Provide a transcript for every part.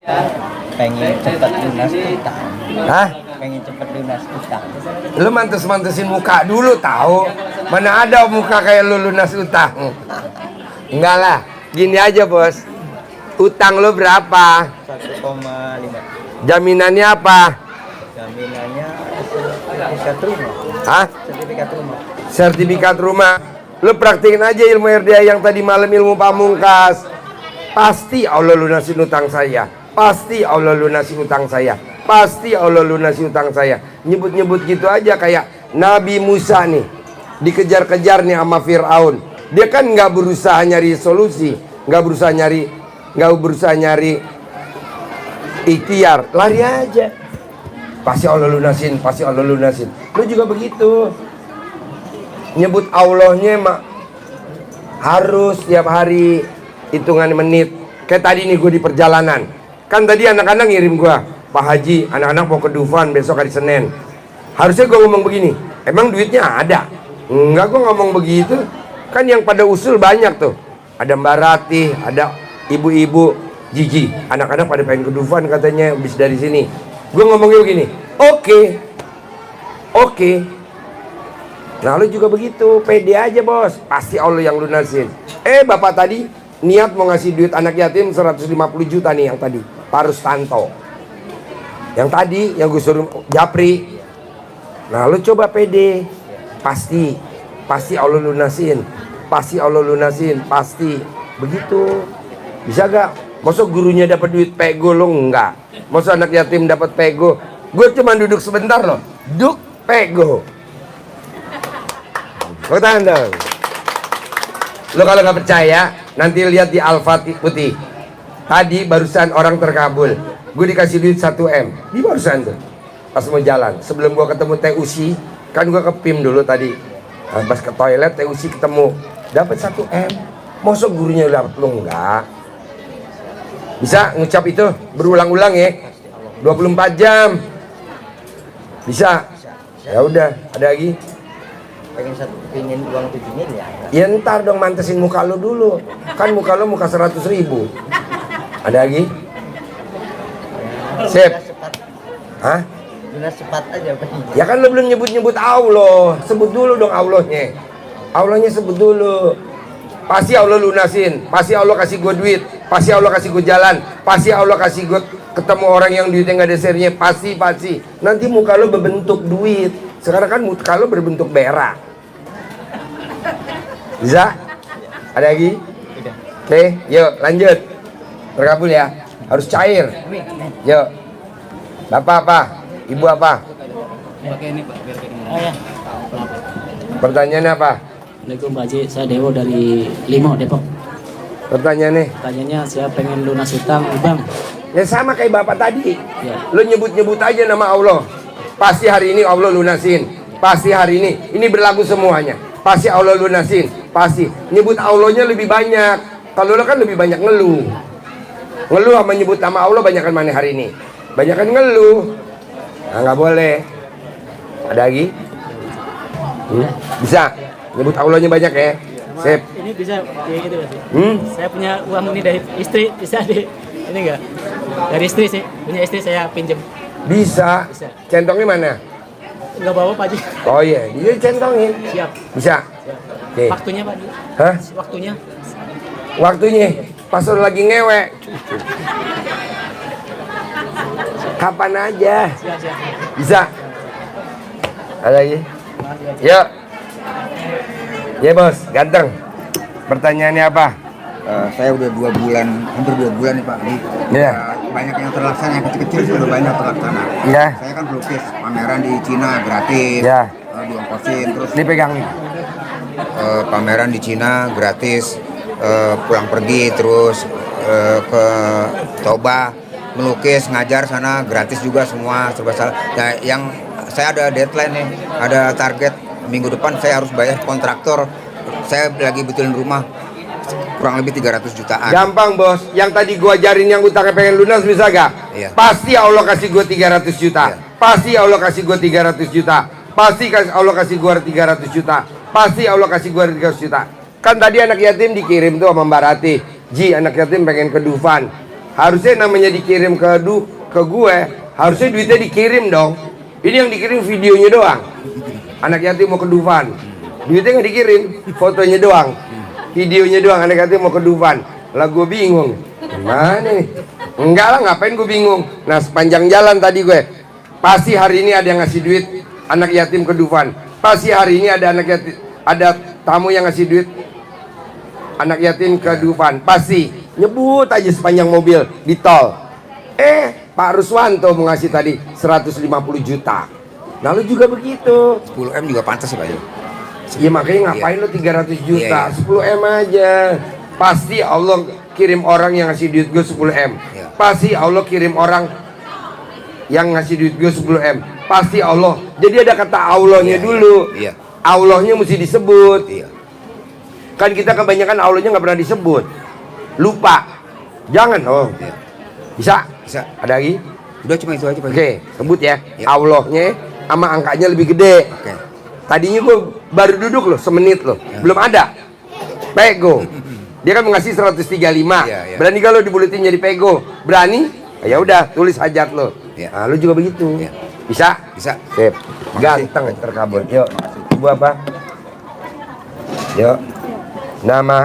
Pengen cepat lunas utang. Hah? Pengen cepat lunas utang. Lu mantes-mantesin muka dulu tahu. Mana ada muka kayak lu lunas utang. Enggak lah. Gini aja, Bos. Utang lu berapa? 1,5. Jaminannya apa? Jaminannya sertifikat rumah. Hah? Sertifikat rumah. Sertifikat rumah. Lu praktekin aja ilmu RDA yang tadi malam, ilmu pamungkas. Pasti Allah lunasin utang saya. Pasti Allah lunasin utang saya. Pasti Allah lunasi utang saya. Nyebut-nyebut gitu aja kayak Nabi Musa nih. Dikejar-kejar nih sama Fir'aun. Dia kan nggak berusaha nyari solusi, nggak berusaha nyari ikhtiar, lari aja. Pasti Allah lunasin, pasti Allah lunasin. Lu juga begitu. Nyebut Allahnya mak harus tiap hari hitungan menit. Kayak tadi nih gue di perjalanan. Kan tadi anak-anak ngirim gue, Pak Haji, anak-anak mau ke Dufan besok hari Senin. Harusnya gue ngomong begini, emang duitnya ada? Enggak, gue ngomong begitu. Kan yang pada usul banyak tuh. Ada Mbak Ratih, ada ibu-ibu Jiji. Anak-anak pada pengen ke Dufan katanya habis dari sini. Gue ngomongnya begini, oke. Nah lu juga begitu, pede aja bos. Pasti Allah yang lunasin. Bapak tadi niat mau ngasih duit anak yatim 150 juta nih yang tadi, Pak Rustanto. Yang tadi yang gue suruh Japri. Nah lu coba pede. Pasti Allah lunasin. Pasti Allah lunasin. Pasti. Begitu. Bisa gak? Masa gurunya dapat duit pego lo enggak? Masa anak yatim dapat pego? Gue cuma duduk sebentar loh. Duk pego. Kau tahan dong. Lo kalau nggak percaya, nanti lihat di Al-Fatih putih. Tadi barusan orang terkabul. Gue dikasih duit 1M. Di barusan tuh. Pas mau jalan. Sebelum gue ketemu TUC, kan gue ke PIM dulu tadi. Pas ke toilet TUC ketemu. Dapat 1M. Masa gurunya dapat lo enggak? Bisa ngucap itu berulang-ulang ya. 24 jam. Bisa. Ya udah, ada lagi. Pengen uang 7 miliar. Ya ntar dong mantesin muka lo dulu. Kan muka lo muka 100.000. Ada lagi? Sip. Hah? Lunas cepat aja Pak. Ya kan lo belum nyebut-nyebut Allah. Sebut dulu dong Allahnya. Allahnya sebut dulu. Pasti Allah lunasin. Pasti Allah kasih gue duit. Pasti Allah kasih gue jalan. Pasti Allah kasih gue ketemu orang yang duitnya gak ada serinya. Pasti. Nanti muka lo berbentuk duit. Sekarang kan muka lo berbentuk berak. Bisa? Ada lagi? Udah. Oke, yuk lanjut. Terkabul ya. Harus cair. Yuk. Bapak apa? Ibu apa? Pakai ini Pak, biar kayak gini. Oh ya. Pertanyaannya apa? Assalamualaikum Pak Haji, saya Dewo dari Limo, Depok. Pertanyaannya? Pertanyaannya saya pengen lunas utang, Bang. Ya sama kayak bapak tadi. Ya. Lo nyebut-nyebut aja nama Allah. Pasti hari ini Allah lunasin. Pasti hari ini berlaku semuanya. Pasti Allah lunasin. Pasti. Nyebut Allahnya lebih banyak. Kalau lo kan lebih banyak ngeluh. Ngeluh sama nyebut nama Allah banyakan mana hari ini? Banyakan ngeluh. Nah nggak boleh. Ada lagi? Bisa. Nyebut Allahnya banyak ya. Sip. Ini bisa kayak gitu nggak sih? Hmm? Saya punya uang ini dari istri, bisa di ini enggak? Dari istri sih, punya istri saya pinjem. Bisa. Bisa. Centongnya mana? Enggak bawa Pak Haji. Oh iya, dia centongin. Siap. Bisa. Siap. Oke. Waktunya Pak Haji. Hah? Waktunya. Waktunya pas lo lagi ngewe. Kapan aja. Siap. Bisa. Ada lagi? Yuk. Ya bos, ganteng. Pertanyaannya apa? Saya udah 2 bulan, hampir 2 bulan nih Pak. Iya. Banyak yang terlaksana, yang kecil-kecil sih udah banyak terlaksana. Iya. Saya kan pelukis, pameran di Cina gratis, Iya. diongkosin. Terus Ini pegang nih. pameran di Cina gratis, pulang pergi terus ke Toba melukis, ngajar sana gratis juga semua serba salah. Nah, yang saya ada deadline nih, ada target minggu depan saya harus bayar kontraktor. Saya lagi betulin rumah kurang lebih 300 jutaan. Gampang bos. Yang tadi gua ajarin yang utangnya pengen lunas bisa gak? Iya. Pasti Allah kasih gua 300 juta. Iya. Pasti Allah kasih gua 300 juta. Pasti Allah kasih gua 300 juta. Pasti Allah kasih gua 300 juta. Kan tadi anak yatim dikirim tuh sama Mbak Ratih. Ji, anak yatim pengen ke Dufan. Harusnya namanya dikirim ke gue, harusnya duitnya dikirim dong. Ini yang dikirim videonya doang. Anak yatim mau ke Dufan, duitnya nggak dikirim, fotonya doang, videonya doang. Anak yatim mau ke Dufan. Lah gue bingung, gimana nih? Enggak lah, ngapain gue bingung. Nah, sepanjang jalan tadi gue, pasti hari ini ada yang ngasih duit anak yatim ke Dufan. Pasti hari ini ada anak yatim, ada tamu yang ngasih duit anak yatim ke Dufan. Pasti nyebut aja sepanjang mobil di tol. Pak Ruswanto mau ngasih tadi 150 juta. Nah lu juga begitu. 10M juga pantas sih Pak Jo. Ya makanya ngapain lu 300 juta, 10M aja. Pasti Allah kirim orang yang ngasih duit gue 10M. Pasti Allah kirim orang yang ngasih duit gue 10M. Pasti Allah. Jadi ada kata Allahnya dulu. Allahnya mesti disebut. Kan kita kebanyakan Allahnya nggak pernah disebut. Lupa. Jangan. Bisa? Bisa. Ada lagi? Udah cuma itu aja Pak Jo. Oke, sebut ya. Allahnya sama angkanya lebih gede. Tadinya gue baru duduk loh, semenit loh. Belum ada. Pego. Dia kan mengasih 135. Berani kalau dibuletin jadi pego? Berani? Ya udah, tulis hajat lo. Nah, lu juga begitu. Bisa? Bisa. Sip. Ganteng terkabul. Yuk. Ibu apa? Yuk. Nama.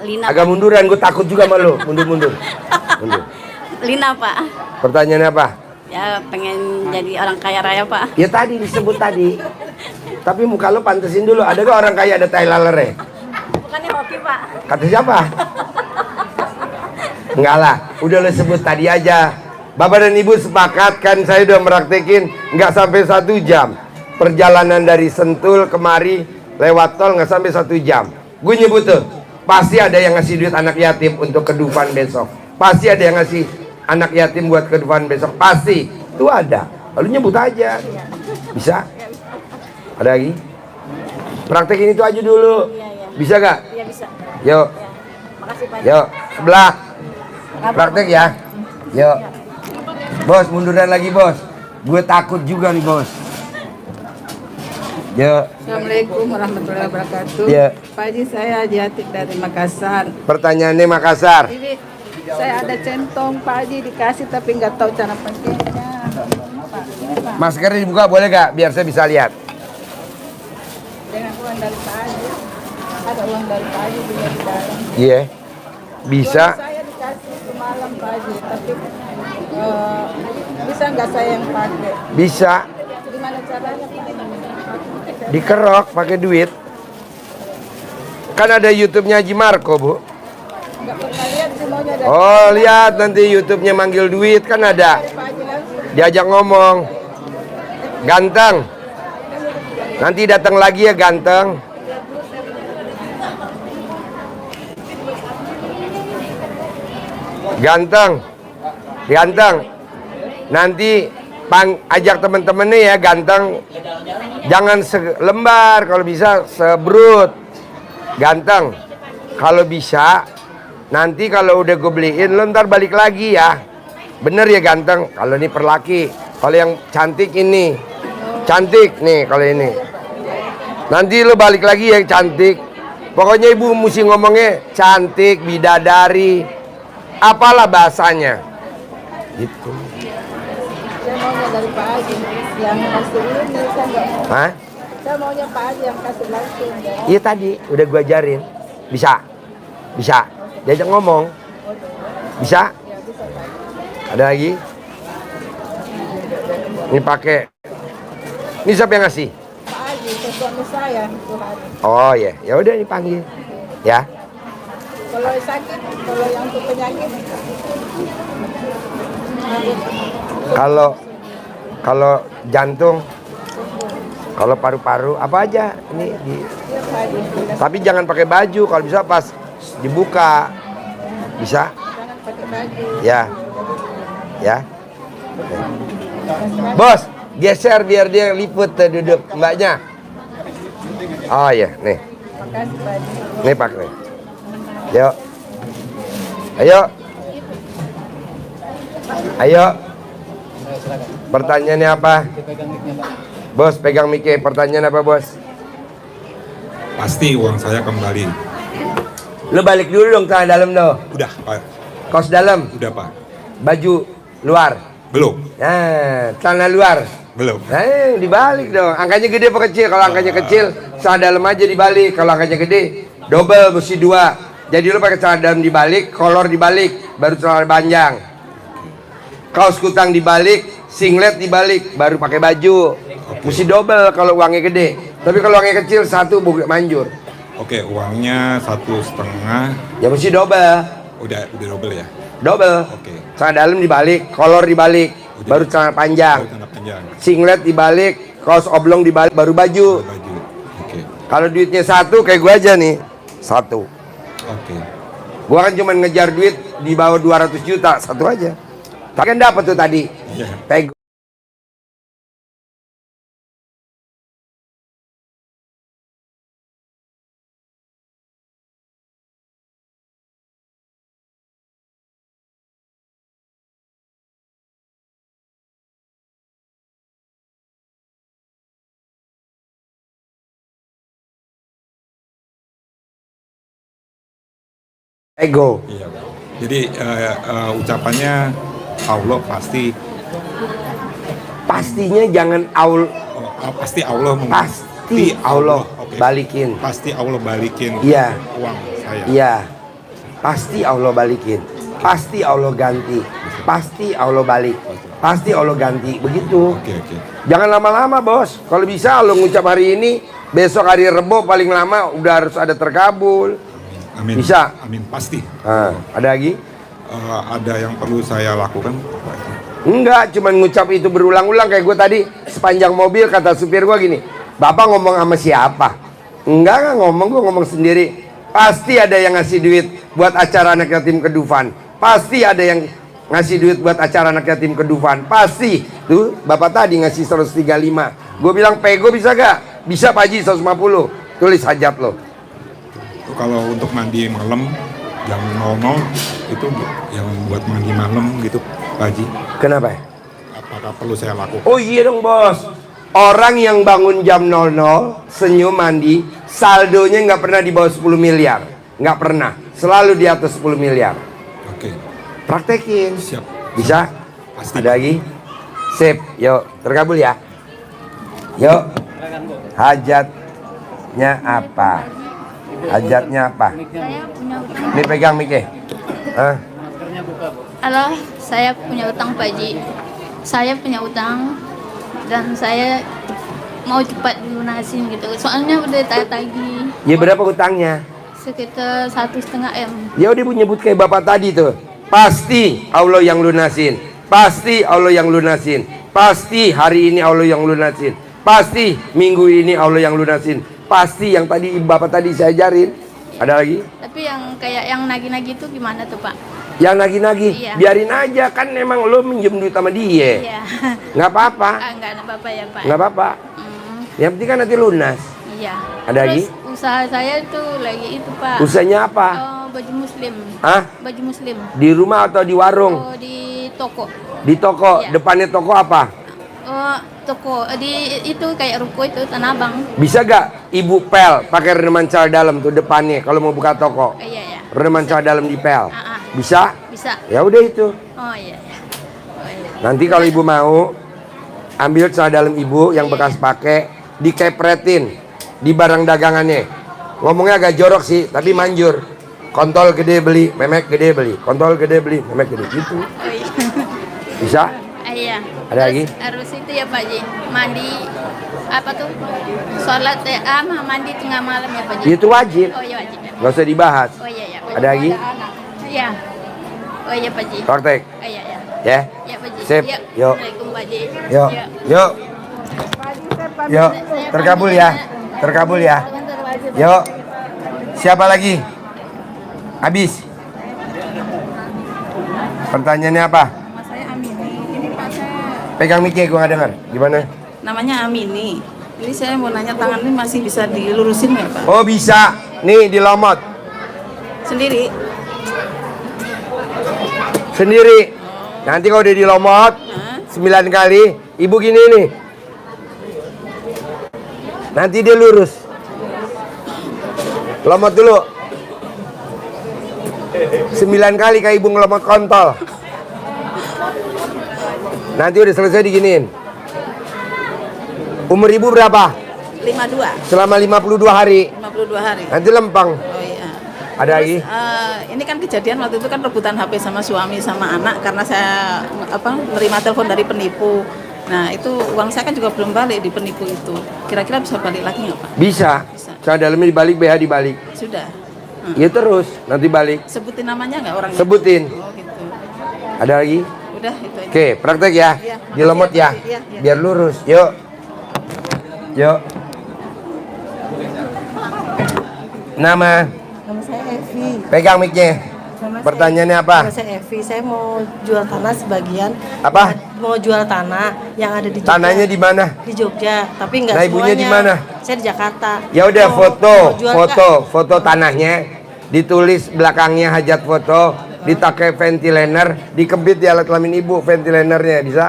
Lina. Agak munduran, gue takut juga sama lu. Mundur. Lina Pak. Pertanyaannya apa? Ya pengen jadi orang kaya raya Pak. Ya tadi disebut tadi. Tapi muka lo pantesin dulu. Ada gak orang kaya ada tai lalernya? Bukannya hoki Pak. Kata siapa? Enggak lah, udah lo sebut tadi aja. Bapak dan Ibu sepakat kan, saya udah meraktekin nggak sampai 1 jam. Perjalanan dari Sentul kemari lewat tol nggak sampai 1 jam. Gue nyebut tuh, pasti ada yang ngasih duit anak yatim untuk ke Dufan besok. Pasti ada yang ngasih anak yatim buat ke Dufan besok. Pasti, itu ada. Lalu nyebut aja. Bisa? Ada lagi? Praktekin itu aja dulu. Bisa gak? Iya bisa. Yuk. Makasih Pak. Yuk, sebelah. Praktek ya. Yuk. Bos, munduran lagi bos. Gue takut juga nih bos. Yuk. Assalamualaikum warahmatullahi wabarakatuh. Ya. Pak Haji, saya Haji Atik dari Makassar. Pertanyaannya Makassar. Ini saya ada centong Pak Haji dikasih tapi nggak tahu cara pakainya. Pak, ini Pak. Maskernya dibuka boleh gak? Biar saya bisa lihat. Dengan uang dari Pak Haji. Ada uang dari Pak Haji juga di dalam. Iya. Bisa. Suami saya dikasih semalam Pak Haji, tapi bisa nggak saya yang pakai? Bisa. Gimana caranya Pak Haji? Dikerok pakai duit. Kan ada YouTube-nya Haji Marco, Bu. Nggak pernah lihat semuanya dari Oh, lihat nanti YouTube-nya manggil duit kan ada. Pak Haji langsung. Diajak ngomong. Ganteng. Nanti datang lagi ya ganteng. Ganteng. Nanti ajak temen-temennya ya ganteng. Jangan selembar, kalau bisa sebrut. Ganteng. Kalau bisa, nanti kalau udah gue beliin lo ntar balik lagi ya. Bener ya ganteng. Kalau ini perlaki. Kalau yang cantik ini. Cantik nih kalau ini. Nanti lo balik lagi ya cantik. Pokoknya ibu mesti ngomongnya cantik, bidadari. Apalah bahasanya. Gitu. Saya maunya dari Pak Haji yang kasih ini, saya nggak mau. Hah? Saya maunya Pak Haji yang kasih langsung ya. Iya tadi udah gua ajarin. Bisa. Diajak ngomong. Bisa? Ada lagi? Ini pakai. Ini siapa yang ngasih? Pak Haji, ke suami saya itu Haji. Oh ya, ya udah dipanggil. Ya. Kalau sakit, kalau yang untuk penyakit, Kalau jantung, kalau paru-paru apa aja ini tapi jangan pakai baju, kalau bisa pas dibuka. Bisa? jangan pakai baju. Ya. Bos, geser biar dia liput tuh duduk mbaknya. Oh iya, nih. Makasih Pak Haji. Nih pakai. Yuk. Ayo. Pertanyaannya apa? Bos, pegang mic. Pertanyaan apa, Bos? Pasti uang saya kembali. Lo balik dulu dong celana dalam tuh. Udah, Pak. Kaos dalam, Udah, Pak. baju luar. Belum. Nah, celana luar. Belum. Nah, dibalik dong. Angkanya gede apa kecil? Kalau angkanya kecil, celana dalam aja dibalik. Kalau angkanya gede, double mesti 2. Jadi lu pakai celana dalam dibalik, kolor dibalik, baru celana panjang. Kaos kutang dibalik, singlet dibalik, baru pakai baju. Mesti double kalau uangnya gede. Tapi kalau uangnya kecil, 1 bukan manjur. Oke, uangnya 1,5. Ya mesti double. Udah double ya. Double. Oke. Celana dalam dibalik, kolor dibalik, baru celana panjang. Baru celana panjang. Singlet dibalik, kaos oblong dibalik, baru baju. Baju. Oke. Kalau duitnya 1 kayak gua aja nih, 1. Oke. Gua kan cuma ngejar duit di bawah 200 juta, 1 aja. Tapi kan dapat tuh tadi. Iya. Kayak ego. Iya. Jadi ucapannya Allah pasti Pastinya jangan pasti Allah pasti Allah Oke. balikin. Pasti Allah balikin Iya. uang saya. Iya. Pasti Allah balikin. Pasti Allah ganti. Pasti Allah balik. Pasti Allah ganti. Begitu. Oke. Jangan lama-lama, Bos. Kalau bisa lo ngucap hari ini, besok hari Rebo paling lama udah harus ada terkabul. Amin. Bisa? Amin pasti. Nah, ada lagi? Ada yang perlu saya lakukan? Enggak, cuman ngucap itu berulang-ulang kayak gue tadi sepanjang mobil kata supir gue gini, Bapak ngomong sama siapa? Enggak ngomong, gue ngomong sendiri. Pasti ada yang ngasih duit buat acara anak yatim kedufan. Pasti ada yang ngasih duit buat acara anak yatim kedufan. Pasti. Tuh, Bapak tadi ngasih 135. Gue bilang, pego bisa gak? Bisa Pak Haji 150. Tulis hajat lo. Kalau untuk mandi malam jam 00 itu yang buat mandi malam gitu, Pak Haji. Kenapa ya? Apakah perlu saya lakukan? Oh iya dong, Bos. Orang yang bangun jam 00, senyum mandi, saldonya nggak pernah di bawah 10 miliar. Nggak pernah. Selalu di atas 10 miliar. Oke. Praktekin. Siap. Bisa? Pasti. Ada lagi? Sip. Yuk, terkabul ya. Yuk. Hajatnya apa? Hajatnya apa? Saya punya utang. Ini pegang Mike. Hah? Halo, saya punya utang Pak Haji. Saya punya utang dan saya mau cepat dilunasin gitu. Soalnya udah tagih Ya berapa utangnya? sekitar 1,5 M. Ya udah nyebut kayak bapak tadi tuh. Pasti Allah yang lunasin. Pasti Allah yang lunasin. Pasti hari ini Allah yang lunasin. Pasti minggu ini Allah yang lunasin. Pasti yang tadi bapak tadi saya ajarin. Ada lagi? Tapi yang kayak yang nagih-nagih itu gimana tuh Pak? Yang nagih-nagih, Iya. biarin aja kan emang lo minjem duit sama dia. Iya. Nggak apa-apa. Enggak ada apa-apa ya Pak. Nggak apa-apa. Yang penting kan nanti lunas. Iya. Ada lagi? Terus usaha saya tuh lagi itu Pak. Usahanya apa? Baju muslim. Hah? Baju muslim. Di rumah atau di warung? Oh, di toko. Di toko. Iya. Depannya toko apa? Oh, toko di itu kayak ruko itu Tanah Abang. Bisa gak Ibu pel pakai reneman cal dalam tuh depannya kalau mau buka toko? Iya ya. Reneman cal dalam di pel. Bisa? Bisa. Ya udah itu. Oh iya ya. Oh, iya. Nanti kalau ibu mau ambil celana dalam ibu yang bekas pakai, dikepretin di barang dagangannya. Ngomongnya agak jorok sih, tapi manjur. Kontol gede beli, memek gede beli. Kontol gede beli, memek gede gitu. Oh, iya. Bisa? Iya. Ada lagi? Harus itu ya Pak Ji. Mandi apa tuh? Sholat mandi tengah malam ya Pak Ji. Itu wajib. Oh iya wajib ya. Gak usah dibahas. Oh iya ya. Ada lagi? Iya. Oh iya Pak Ji. Praktek. Oh iya ya. Ya. Ya Pak Ji. Sip. Ya. Yuk. Assalamualaikum Pak Ji. Yuk. Ya. Yuk. Yuk. Terkabul ya. Terkabul ya. Yuk. Siapa lagi? Habis. Pertanyaannya apa? Saya Amini. Ini Pak saya Pegang mic-nya gua nggak dengar. Gimana? namanya Amini. Jadi saya mau nanya tangan ini masih bisa dilurusin nggak Pak? Oh bisa. Nih dilomot. Sendiri? Sendiri. Nanti kalau udah dilomot 9 kali, ibu gini nih. Nanti dia lurus. Lomot dulu. 9 kali kayak ibu ngelemot kontol. Nanti udah selesai diginiin. Umur ibu berapa? 52. Selama 52 hari. 52 hari. Nanti lempeng. Oh iya. Ada lagi? Ini kan kejadian waktu itu kan rebutan HP sama suami sama anak karena saya menerima telepon dari penipu. Nah itu uang saya kan juga belum balik di penipu itu. Kira-kira bisa balik lagi nggak Pak? Bisa. Cara dalamnya dibalik, BH dibalik. Sudah. Ya terus, nanti balik. Sebutin namanya nggak orangnya? Sebutin. Oh gitu. Ada lagi? Udah itu aja. Oke, praktek ya. Iya, Dilemot makasih ya. Iya, iya. Biar lurus. Yuk. Yuk. Nama. Nama saya Evi. Pegang mic-nya. Pertanyaannya apa? Nama saya Evi. Saya mau jual tanah sebagian. Apa? Mau jual tanah yang ada di Jogja. Tanahnya di mana? Di Jogja, tapi nggak Nah, ibunya semuanya. di mana? Saya di Jakarta. Ya udah Mau jual foto tanahnya, ditulis belakangnya hajat foto, ditakai ventilator, dikebit di alat kelamin ibu ventilatornya bisa?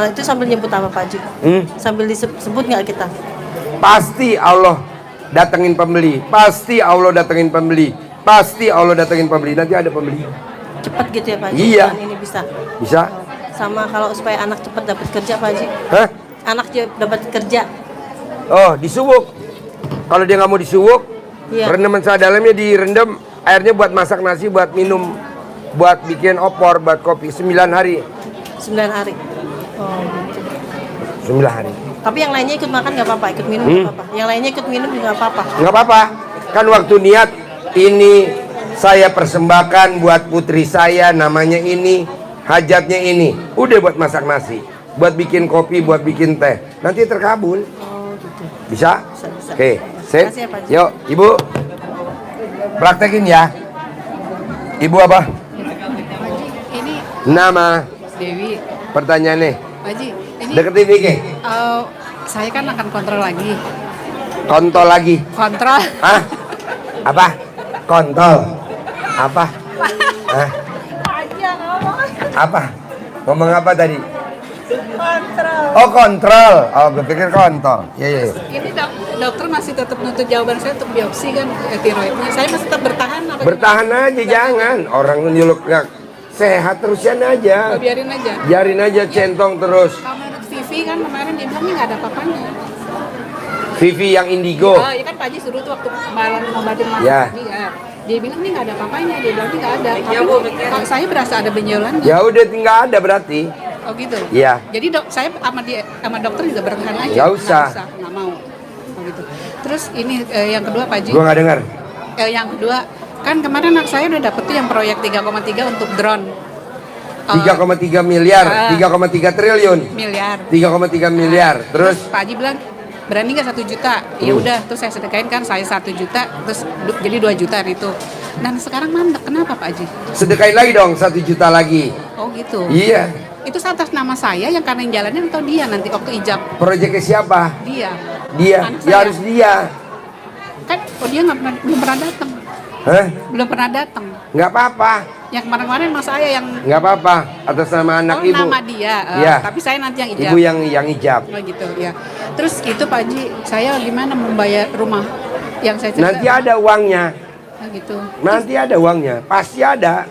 Itu sambil nyebut apa Pak Haji? Sambil disebut nggak kita? Pasti Allah datengin pembeli, pasti Allah datengin pembeli, pasti Allah datengin pembeli. Nanti ada pembeli. Cepat gitu ya Pak Haji? Iya. Dan ini bisa. Bisa? Sama kalau supaya anak cepat dapat kerja Pak Haji? Hah? Anak dapat kerja. Oh, disuwuk. Kalau dia nggak mau disuwuk, Iya. rendaman dalamnya direndam, airnya buat masak nasi, buat minum, buat bikin opor, buat kopi 9 hari. 9 hari. Oh gitu. 9 hari. Tapi yang lainnya ikut makan nggak apa-apa, ikut minum nggak apa-apa. Yang lainnya ikut minum juga nggak apa-apa. Nggak apa-apa. Kan waktu niat ini saya persembahkan buat putri saya, namanya ini, hajatnya ini. Udah buat masak nasi, buat bikin kopi, buat bikin teh. Nanti terkabul. Oh gitu. Bisa? Bisa. Oke, sip. Makasih ya, Pak Haji. Yuk, Ibu. Praktekin ya. Ibu apa? Ini Nama. Dewi. Pertanyaannya. Pak Haji, ini Deketin Vicky. saya kan akan kontrol lagi. Kontol lagi. Kontrol. Hah? Apa? Kontol. Apa? Hah? Apa? Ngomong apa tadi? Kontrol. Oh, kontrol. Oh, gue pikir kontol. Iya, iya. Ini dokter masih tetap nuntut jawaban saya untuk biopsi kan tiroidnya. Saya masih tetap bertahan apa? Bertahan aja, jangan. Orang nyeluk nggak sehat terusan aja. Biarin aja. Biarin aja centong terus. Kalau menurut Vivi kan kemarin dia bilang ini nggak ada apa-apanya. Vivi yang indigo. Oh, iya kan Pak Haji suruh tuh waktu kemarin ngobatin Mas Ya. Haji ya. Dia bilang ini nggak ada apa-apanya, dia bilang ini nggak ada. Tapi kalau saya berasa ada benjolannya. Ya udah tinggal ada berarti. Oh gitu. Iya. Jadi saya sama dokter juga bertahan aja. Nggak usah. Nggak mau. Oh gitu. Terus ini yang kedua Pak Haji. Gua nggak dengar. Yang kedua kan kemarin anak saya udah dapet tuh yang proyek 3,3 untuk drone. 3,3 miliar, 3,3 triliun. Miliar. 3,3 miliar. Terus Pak Haji bilang berani nggak 1 juta? Ya udah, terus saya sedekain kan saya 1 juta, terus jadi 2 juta itu. Dan sekarang mandek, kenapa Pak Haji? sedekain lagi dong 1 juta lagi. Oh gitu. Iya. Itu atas nama saya yang karena yang jalanin atau dia nanti waktu ijab? Proyeknya siapa? Dia. Dia. Anak Ya saya. harus dia. Kan dia belum pernah datang. Hah? Belum pernah datang. Nggak apa-apa. Yang kemarin-kemarin mas saya yang Nggak apa-apa. Atas nama anak oh, ibu. nama dia. Iya. Tapi saya nanti yang ijab. Ibu yang ijab. Oh gitu ya. Terus itu Pak Haji, saya gimana membayar rumah yang saya cerita? Nanti ada uangnya. Oh, gitu. Nanti ada uangnya. Pasti ada.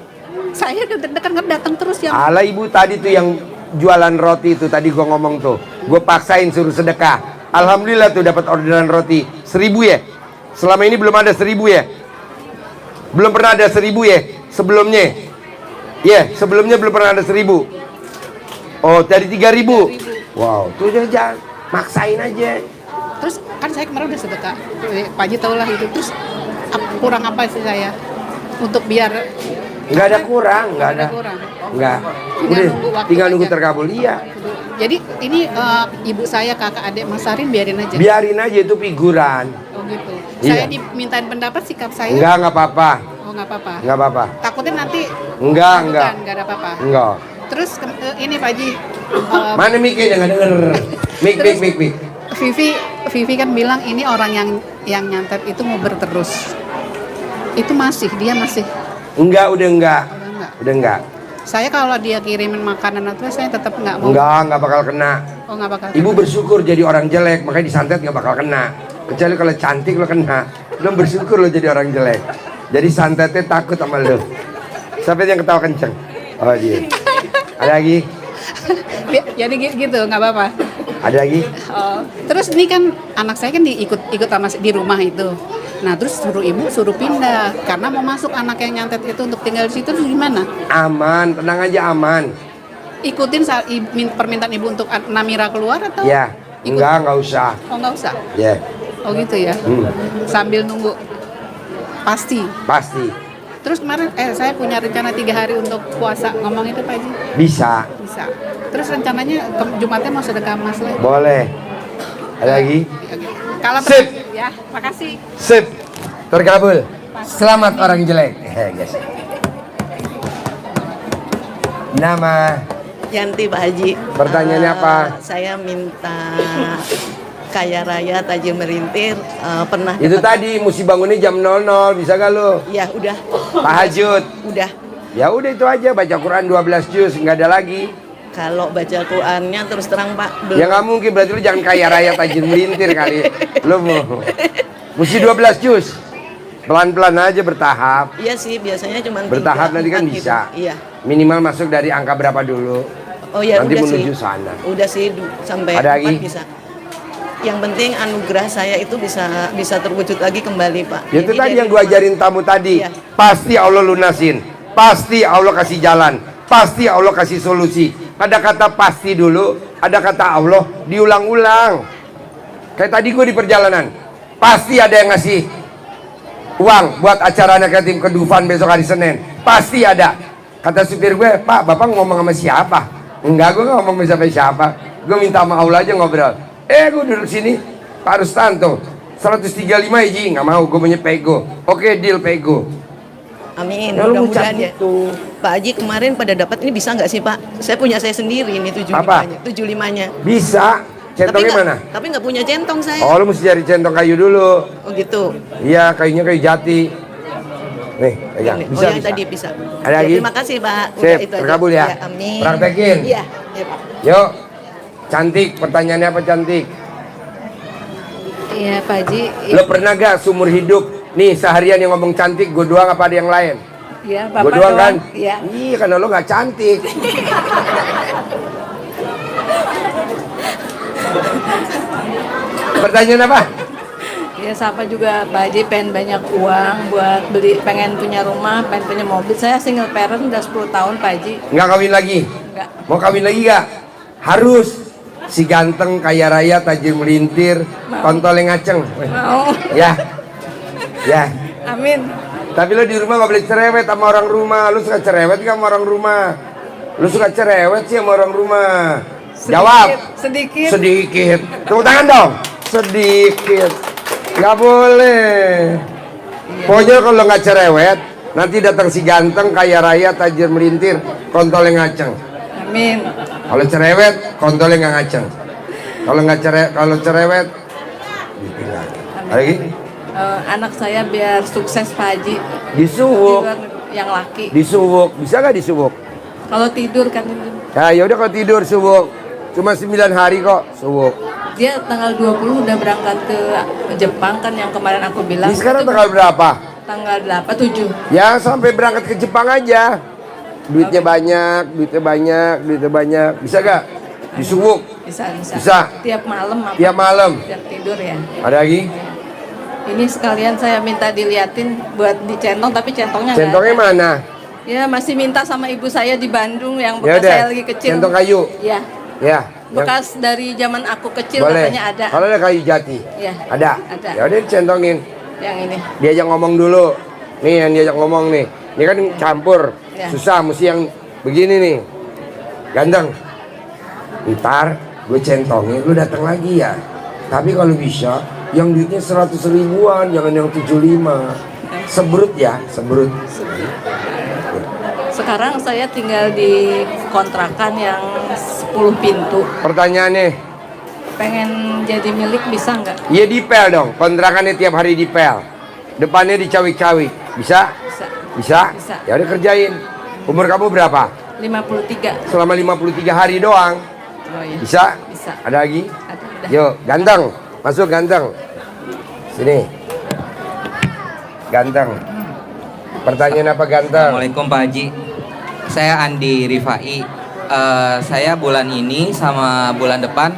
Saya udah deg-degan kan datang terus yang Ala ibu tadi tuh yang jualan roti itu tadi gua ngomong tuh. Gue paksain suruh sedekah. Alhamdulillah tuh dapat orderan roti 1000 ya. Selama ini belum ada 1000 ya. Belum pernah ada 1000 ya sebelumnya. Ya, sebelumnya belum pernah ada 1000. Oh, dari 3000. Wow, tuh jangan maksain aja. terus kan saya kemarin udah sedekah. Pak Haji tau lah itu. Terus kurang apa sih saya untuk biar Nggak ada kurang, nggak ada. kurang. Nggak. Tinggal Udah, nunggu waktu tinggal nunggu aja. terkabul. Iya. Jadi ini ibu saya, kakak, adik, Mas Sarin biarin aja. Biarin aja itu figuran. Oh gitu. Iya. Saya dimintain pendapat sikap saya. Nggak apa-apa. Oh nggak apa-apa. Nggak apa-apa. Takutnya nanti Enggak, bukan, enggak. nggak ada apa-apa. Enggak. Terus ini Pak Haji, Mana mic-nya nggak denger. Mik. Vivi kan bilang ini orang yang nyantet itu mau berterus. Itu dia masih. Enggak, udah enggak. Enggak. Udah enggak. Saya kalau dia kirimin makanan atau saya tetap nggak mau. Enggak bakal kena. Oh nggak bakal. Ibu bersyukur jadi orang jelek, makanya disantet nggak bakal kena. Kecuali kalau cantik lo kena. Lo bersyukur lo jadi orang jelek. Jadi santetnya takut sama lu. Siapa yang ketawa kenceng? Oh dia. Ada lagi? Jadi gitu, nggak apa-apa. Ada lagi? Oh, terus ini kan anak saya kan ikut sama di rumah itu. Nah terus suruh ibu suruh pindah karena mau masuk anak yang nyantet itu untuk tinggal di situ, terus gimana? Aman, tenang aja aman. Ikutin permintaan ibu untuk Namira keluar atau? Ya, enggak usah. Oh nggak usah. Ya. Oh gitu ya. Sambil nunggu. Pasti. Terus kemarin saya punya rencana 3 hari untuk puasa, ngomong itu Pak Haji? Bisa. Terus rencananya Jumatnya mau sedekah emas lagi? Boleh. Ada lagi? Kalau Sip. Ya, makasih. Sip. Terkabul. Selamat orang jelek. Guys. Nama Yanti Pak Haji. Pertanyaannya apa? Saya minta kaya raya tajir melintir pernah Itu tadi mesti bangunnya jam 00, bisa gak lo? Ya udah. Tahajud. Udah. Ya udah itu aja, baca Quran 12 juz, nggak ada lagi. Kalau baca Qurannya terus terang Pak belum. Ya nggak mungkin, berarti lu jangan kaya raya tajir melintir kali. Lu mau mesti 12 juz. Pelan-pelan aja, bertahap. Iya sih, biasanya cuma Bertahap 3, nanti kan 4 gitu. bisa. Iya. Minimal masuk dari angka berapa dulu. Oh ya nanti udah menuju sih. sana. Udah sih sampai Ada 4 lagi? bisa. Yang penting anugerah saya itu bisa terwujud lagi kembali Pak. Ya itu Jadi tadi dari yang gua rumah- ajarin tamu tadi. Iya. Pasti Allah lunasin. Pasti Allah kasih jalan. Pasti Allah kasih solusi. Ada kata pasti dulu, ada kata Allah diulang-ulang. Kayak tadi gue di perjalanan, pasti ada yang ngasih uang buat acara anak yatim ke Dufan besok hari Senin. Pasti ada. Kata supir gue, Pak, Bapak ngomong sama siapa? Enggak, gue gak ngomong sama siapa. Gue minta sama Allah aja ngobrol. Gue duduk sini, Pak Rustanto 135 Iji, nggak mau, gue punya pego. Oke, deal pego. Amin, Ya, lu mudah-mudahan ngucap ya. gitu. Pak Haji kemarin pada dapat ini bisa nggak sih Pak? Saya punya saya sendiri ini 75-nya. 75-nya. Bisa. Centongnya mana? Tapi nggak punya centong saya. Oh, lu mesti cari centong kayu dulu. Oh gitu. Iya, kayunya kayu jati. Nih, pegang. Ini. Bisa, yang bisa. tadi bisa. Ada Ya, lagi? terima kasih Pak. Sip, itu aja. terkabul ya. Amin. Praktekin. Iya, ya, Pak. Yuk. Cantik, pertanyaannya apa cantik? Iya Pak Haji. Lo pernah gak seumur hidup nih seharian yang ngomong cantik, gue doang apa ada yang lain? Iya, Gue doang kan? Iya. Iya, karena lo gak cantik. Pertanyaan apa? Ya siapa juga Pak Haji pengen banyak uang buat beli, pengen punya rumah, pengen punya mobil. Saya single parent udah 10 tahun Pak Haji. Nggak kawin lagi? Nggak. Mau kawin lagi gak? Harus. Si ganteng, kaya raya, tajir melintir, kontol yang ngaceng. Mau. Ya. Ya. Amin. Tapi lo di rumah gak boleh cerewet sama orang rumah. Lo suka cerewet gak sama orang rumah? Lo suka cerewet sih sama orang rumah? Jawab. Sedikit. Sedikit. Tepuk tangan dong. Sedikit. Gak boleh. Pokoknya kalau nggak cerewet, nanti datang si ganteng, kaya raya, tajir melintir, kontol yang ngaceng. Amin. Kalau cerewet, kontolnya nggak ngaceng. Kalau nggak cerewet, kalau cerewet, ditinggal. Ada lagi? Anak saya biar sukses Pak Haji. Disuwuk. Di luar negeri, yang laki. Disuwuk. Bisa nggak disuwuk? Kalau tidur kan Ya udah kalau tidur suwuk. Cuma 9 hari kok suwuk. dia tanggal 20 udah berangkat ke Jepang kan yang kemarin aku bilang. Ini sekarang Itu tanggal berapa? Tanggal 8, 7. Ya sampai berangkat ke Jepang aja. Duitnya banyak, duitnya banyak, duitnya banyak. Bisa gak? Disuwuk. Bisa. Bisa. Tiap malam apa? Tiap malam. Tiap tidur ya. Ada lagi? Ini sekalian saya minta diliatin buat dicentong tapi centongnya nggak Centongnya ada. mana? Ya masih minta sama ibu saya di Bandung yang Ya bekas udah. saya lagi kecil. Centong kayu. Ya. Ya. Bekas dari zaman aku kecil Boleh. katanya ada. Kalau ada kayu jati. Ya. Ada. Ada. Ya udah centongin. Yang ini. Diajak ngomong dulu. Nih yang diajak ngomong nih. Ini kan campur. Ya. Susah mesti yang begini nih. Ganteng. Ntar gue centongin lu datang lagi ya. Tapi kalau bisa yang duitnya 100 ribuan, jangan yang 75. Sebrut ya, sebrut. Sekarang saya tinggal di kontrakan yang 10 pintu. Pertanyaannya, Pengen jadi milik bisa nggak? iya dipel dong. Kontrakannya tiap hari dipel. Depannya dicawik-cawik. Bisa? Bisa. Bisa? Bisa. Ya udah kerjain. Umur kamu berapa? 53. Selama 53 hari doang. Oh iya. Bisa? Bisa. Ada lagi? Ada, udah. Yuk, ganteng. Masuk ganteng. Sini. Ganteng. Pertanyaan apa ganteng? Assalamualaikum Pak Haji. Saya Andi Rifai. Saya bulan ini sama bulan depan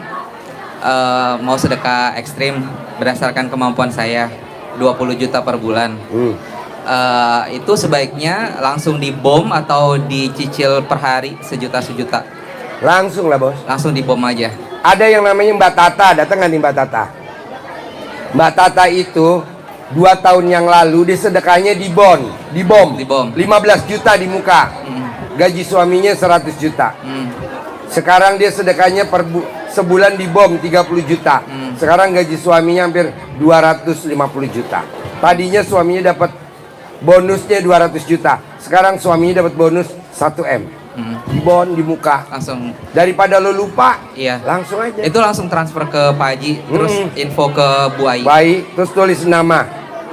mau sedekah ekstrim berdasarkan kemampuan saya 20 juta per bulan. Itu sebaiknya langsung dibom atau dicicil per hari sejuta? Langsung lah bos. Langsung dibom aja. Ada yang namanya Mbak Tata, datang nggak nih Mbak Tata? Mbak Tata itu 2 tahun yang lalu disedekahnya dibom 15 juta di muka. Gaji suaminya 100 juta. Sekarang dia sedekahnya sebulan dibom 30 juta. Sekarang gaji suaminya hampir 250 juta. Tadinya suaminya dapat bonusnya 200 juta. Sekarang suaminya dapat bonus 1 M. Dibon di muka. Langsung. Daripada lo lupa, iya. Langsung aja. Itu langsung transfer ke Pak Haji, terus info ke Bu Ai. Baik, terus tulis nama,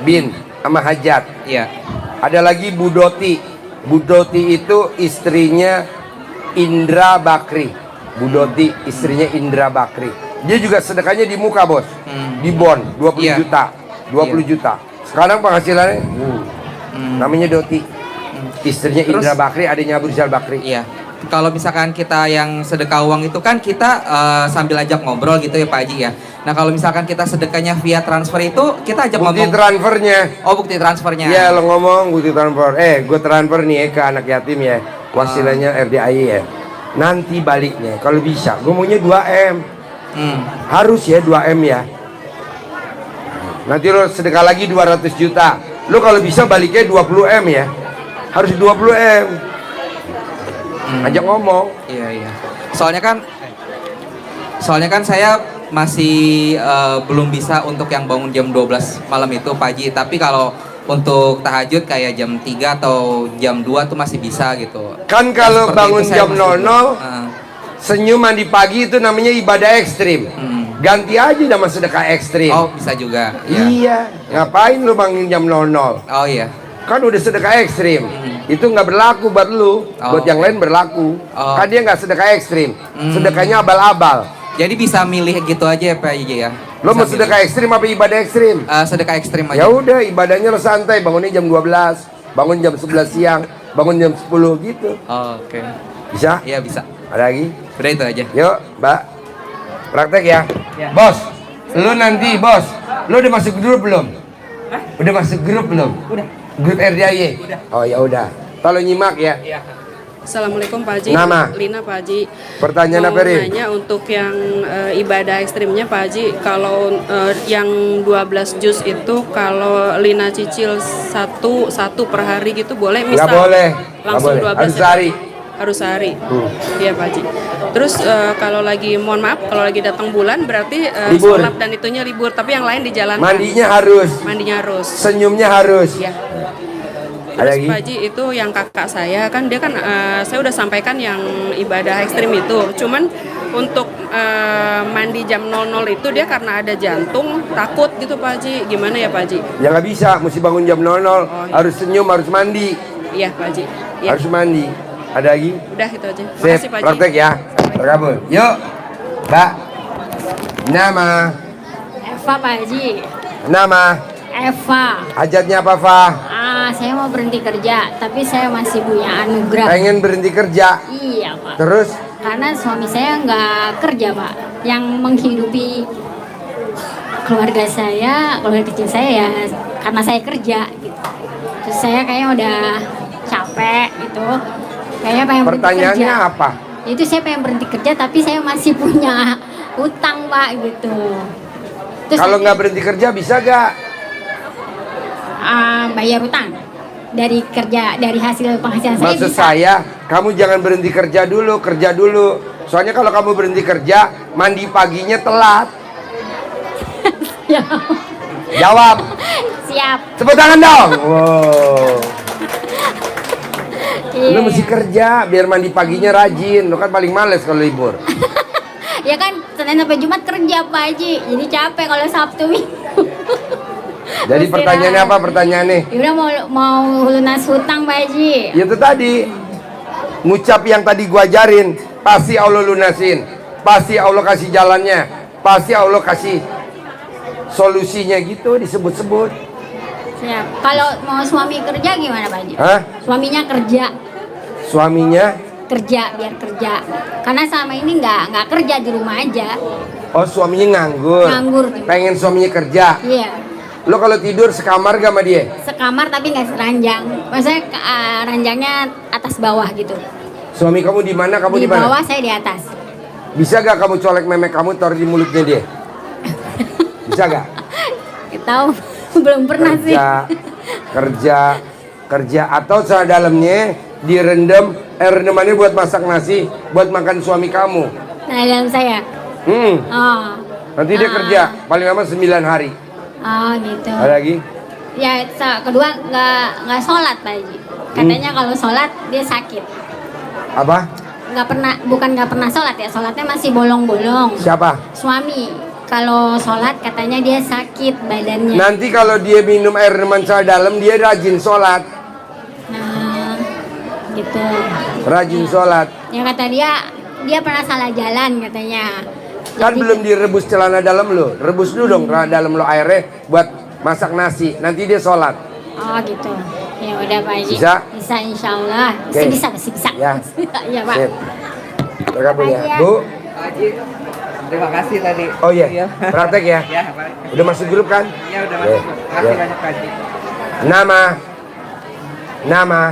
bin, sama hajat. Iya. Ada lagi Bu Doti. Bu Doti itu istrinya Indra Bakri. Bu Doti istrinya Indra Bakri. Dia juga sedekahnya di muka bos. Di bon 20 juta. 20 juta. Sekarang penghasilannya namanya Doti. Istrinya Terus, Indra Bakri, adanya Abu Rizal Bakri. Iya. Kalau misalkan kita yang sedekah uang itu kan kita sambil ajak ngobrol gitu ya Pak Haji ya. Nah kalau misalkan kita sedekahnya via transfer itu kita ajak bukti ngomong. transfernya. Oh bukti transfernya. Ya lo ngomong bukti transfer. Gue transfer nih ke anak yatim ya. Wasilanya RDAI ya. Nanti baliknya kalau bisa. Gue maunya 2 M. Harus ya 2 M ya. Nanti lo sedekah lagi 200 juta. Lo kalau bisa baliknya 20 M ya. Harus 20 M. Ajak ngomong. Iya. Soalnya kan saya masih belum bisa untuk yang bangun jam 12 malam itu Pak Haji. Tapi kalau untuk tahajud kayak jam 3 atau jam 2 tuh masih bisa gitu. Kan kalau bangun jam 00 belum. senyum mandi pagi itu namanya ibadah ekstrim. Ganti aja nama sedekah ekstrim. Oh bisa juga. Iya. Ngapain lu bangun jam 00? Oh iya. Kan udah sedekah ekstrim. Itu nggak berlaku buat lu, buat yang lain berlaku. Kan dia nggak sedekah ekstrim, sedekahnya abal-abal. Jadi bisa milih gitu aja ya Pak Haji ya. Lo mau sedekah ekstrim apa ibadah ekstrim? Sedekah ekstrim aja. Ya udah, ibadahnya lo santai, bangunnya jam 12, bangun jam 11 siang, bangun jam 10 gitu. Oke. Bisa? Iya bisa. Ada lagi? Udah itu aja. Yuk, Mbak. Praktek ya. Bos, lo nanti bos, lo udah masuk grup belum? Udah masuk grup belum? Udah. Grup RDAY? Oh ya udah. Kalau nyimak ya. Assalamualaikum Pak Haji. Nama? Lina Pak Haji. Pertanyaan apa, Rin? Nanya untuk yang ibadah ekstrimnya Pak Haji, kalau yang 12 juz itu kalau Lina cicil satu per hari gitu boleh? Misal Nggak boleh. Langsung Nggak boleh. 12 Harus sehari. Harus sehari. Iya Pak Haji. Terus kalau lagi mohon maaf kalau lagi datang bulan berarti Libur. sholat dan itunya libur, tapi yang lain dijalankan. Mandinya harus. Mandinya harus. Senyumnya harus. Iya. Ada Terus lagi? Pak Haji itu yang kakak saya kan dia kan saya udah sampaikan yang ibadah ekstrim itu. Cuman untuk mandi jam 00 itu dia karena ada jantung takut gitu Pak Haji. Gimana ya Pak Haji? Ya nggak bisa, mesti bangun jam 00. Harus senyum, harus mandi. Iya Pak Haji. Ya. Harus mandi. Ada lagi? Udah itu aja. Sip, Makasih Pak Haji. praktek ya. Terkabul. Yuk, Mbak. Nama? Eva Pak Haji. Nama? Eva. Hajatnya apa, Fa? Saya mau berhenti kerja, tapi saya masih punya anugerah. Pengen berhenti kerja? Iya Pak. Terus? Karena suami saya nggak kerja Pak, yang menghidupi keluarga kecil saya ya karena saya kerja gitu. Terus saya kayaknya udah capek gitu, kayaknya pengen berhenti kerja. Pertanyaannya apa? Itu saya pengen berhenti kerja, tapi saya masih punya utang Pak gitu. Terus Kalau nggak berhenti kerja bisa gak? Bayar utang dari hasil penghasilan saya. Maksud bisa. saya, kamu jangan berhenti kerja dulu. Soalnya kalau kamu berhenti kerja, mandi paginya telat. Jawab. Siap. Tepuk tangan dong. Wow. Iya. Lu mesti kerja biar mandi paginya rajin. Lu kan paling males kalau libur. Ya kan Senin sampai Jumat kerja Pak Haji, jadi capek kalau Sabtu Minggu. Jadi pertanyaannya apa pertanyaannya? Ya udah mau lunas hutang Pak Haji. Itu tadi ngucap yang tadi gua ajarin, pasti Allah lunasin, pasti Allah kasih jalannya, pasti Allah kasih solusinya gitu disebut-sebut. Siap. Kalau mau suami kerja gimana Pak Haji? Hah? Suaminya kerja. Suaminya? Kerja, biar kerja. Karena selama ini nggak kerja di rumah aja. Oh, suaminya nganggur. Nganggur. Pengen suaminya kerja. Iya. Lo kalau tidur sekamar gak sama dia? Sekamar tapi nggak seranjang. Maksudnya ranjangnya atas bawah gitu. Suami kamu di mana? Kamu di Di mana? bawah, saya di atas. Bisa gak kamu colek memek kamu taruh di mulutnya dia? Bisa gak? Tahu belum pernah sih. Kerja atau celana dalamnya direndam, rendamannya buat masak nasi, buat makan suami kamu. Nah, dalam saya. Oh. Nanti dia kerja paling lama 9 hari. Oh gitu. Ada lagi? Ya, kedua nggak sholat Pak Haji. Katanya kalau sholat dia sakit. Apa? Bukan nggak pernah sholat ya, sholatnya masih bolong-bolong. Siapa? Suami. Kalau sholat katanya dia sakit badannya. Nanti kalau dia minum air reman celana dalam dia rajin sholat. Nah, gitu. Rajin sholat. Ya kata dia pernah salah jalan katanya. Kan belum direbus celana dalam lo, rebus dulu dong celana dalam lo airnya buat masak nasi. Nanti dia sholat. Oh gitu. Ya udah Pak Haji. Bisa? Bisa insya Allah. Oke. Bisa. Ya. Iya Pak. Sip. Terkabul ya, Makasih ya. Bu. Terima kasih tadi. Oh iya, praktek ya? Ya, Pak. Udah masuk grup kan? Ya, udah masuk. Terima kasih Ya. banyak Pak Haji. Nama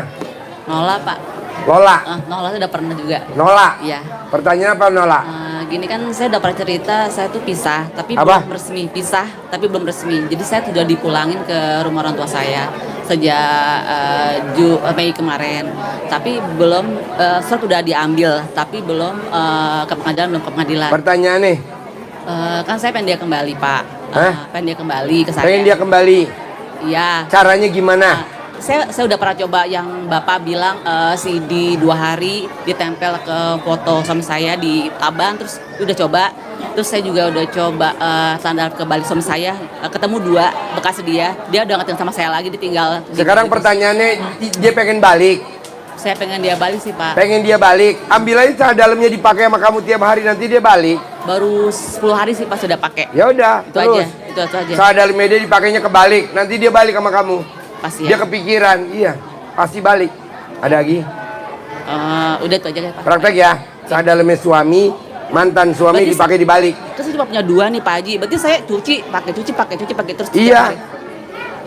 Nola Pak. Lola. Nola sudah pernah juga. Nola. Iya. Pertanyaan apa Nola? Gini kan saya udah pernah cerita saya tuh pisah tapi Apa? belum resmi. Pisah tapi belum resmi. Jadi saya sudah dipulangin ke rumah orang tua saya sejak Mei kemarin. Tapi belum surat udah diambil tapi belum ke pengadilan, belum ke pengadilan. Pertanyaan nih. Kan saya pengen dia kembali Pak. Pengen dia kembali ke saya. Pengen dia kembali. Iya. Caranya gimana? Saya udah pernah coba yang Bapak bilang CD 2 hari ditempel ke foto suami saya di taban, terus udah coba. Terus saya juga udah coba tanda ke balik suami saya, ketemu 2 bekas dia udah nggak tinggal sama saya lagi, ditinggal. Sekarang pertanyaannya dia pengen balik. Saya pengen dia balik sih Pak. Pengen dia balik. Ambil aja celana dalamnya dipakai sama kamu tiap hari, nanti dia balik. Baru 10 hari sih Pak sudah pakai. Ya udah, Itu terus. aja. Itu aja. Celana dalamnya dia dipakainya kebalik, nanti dia balik sama kamu. Pasti Dia ya. kepikiran, iya, pasti balik. Ada lagi? Udah itu aja Pak. Praktek ya. Celana dalamnya suami, mantan suami Berarti dipakai dibalik. Terus saya cuma punya 2 nih Pak Haji. Berarti saya cuci pakai terus. tiap Iya. hari.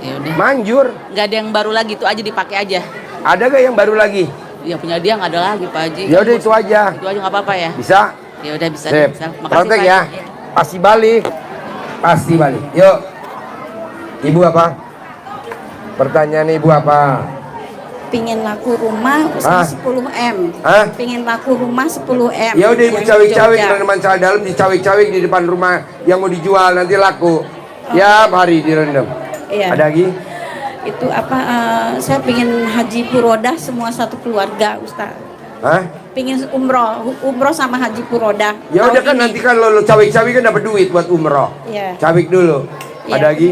Ya udah. Manjur. Nggak ada yang baru lagi, itu aja dipakai aja. Ada gak yang baru lagi? Ya punya dia nggak ada lagi Pak Haji. Ya udah itu aja. Itu aja nggak apa-apa ya. Bisa? Ya udah bisa. Sip. Bisa. Makasih Praktek Pak ya. Haji. Pasti balik. Pasti balik. Yuk. Ibu apa? Pertanyaan ibu apa? Pingin laku rumah usaha 10M. Pingin laku rumah 10M. Ya udah ibu Yang cawik-cawik di Jogja. reneman celana dalam dicawik-cawik di depan rumah yang mau dijual nanti laku. Tiap hari direndam. Iya. Ada lagi? Itu apa? Saya pingin haji purodah semua satu keluarga, Ustaz. Hah? Pingin umroh sama haji purodah. Ya udah kan nanti kan lo cawik-cawik kan dapat duit buat umroh. Iya. Cawik dulu. Iya. Ada lagi?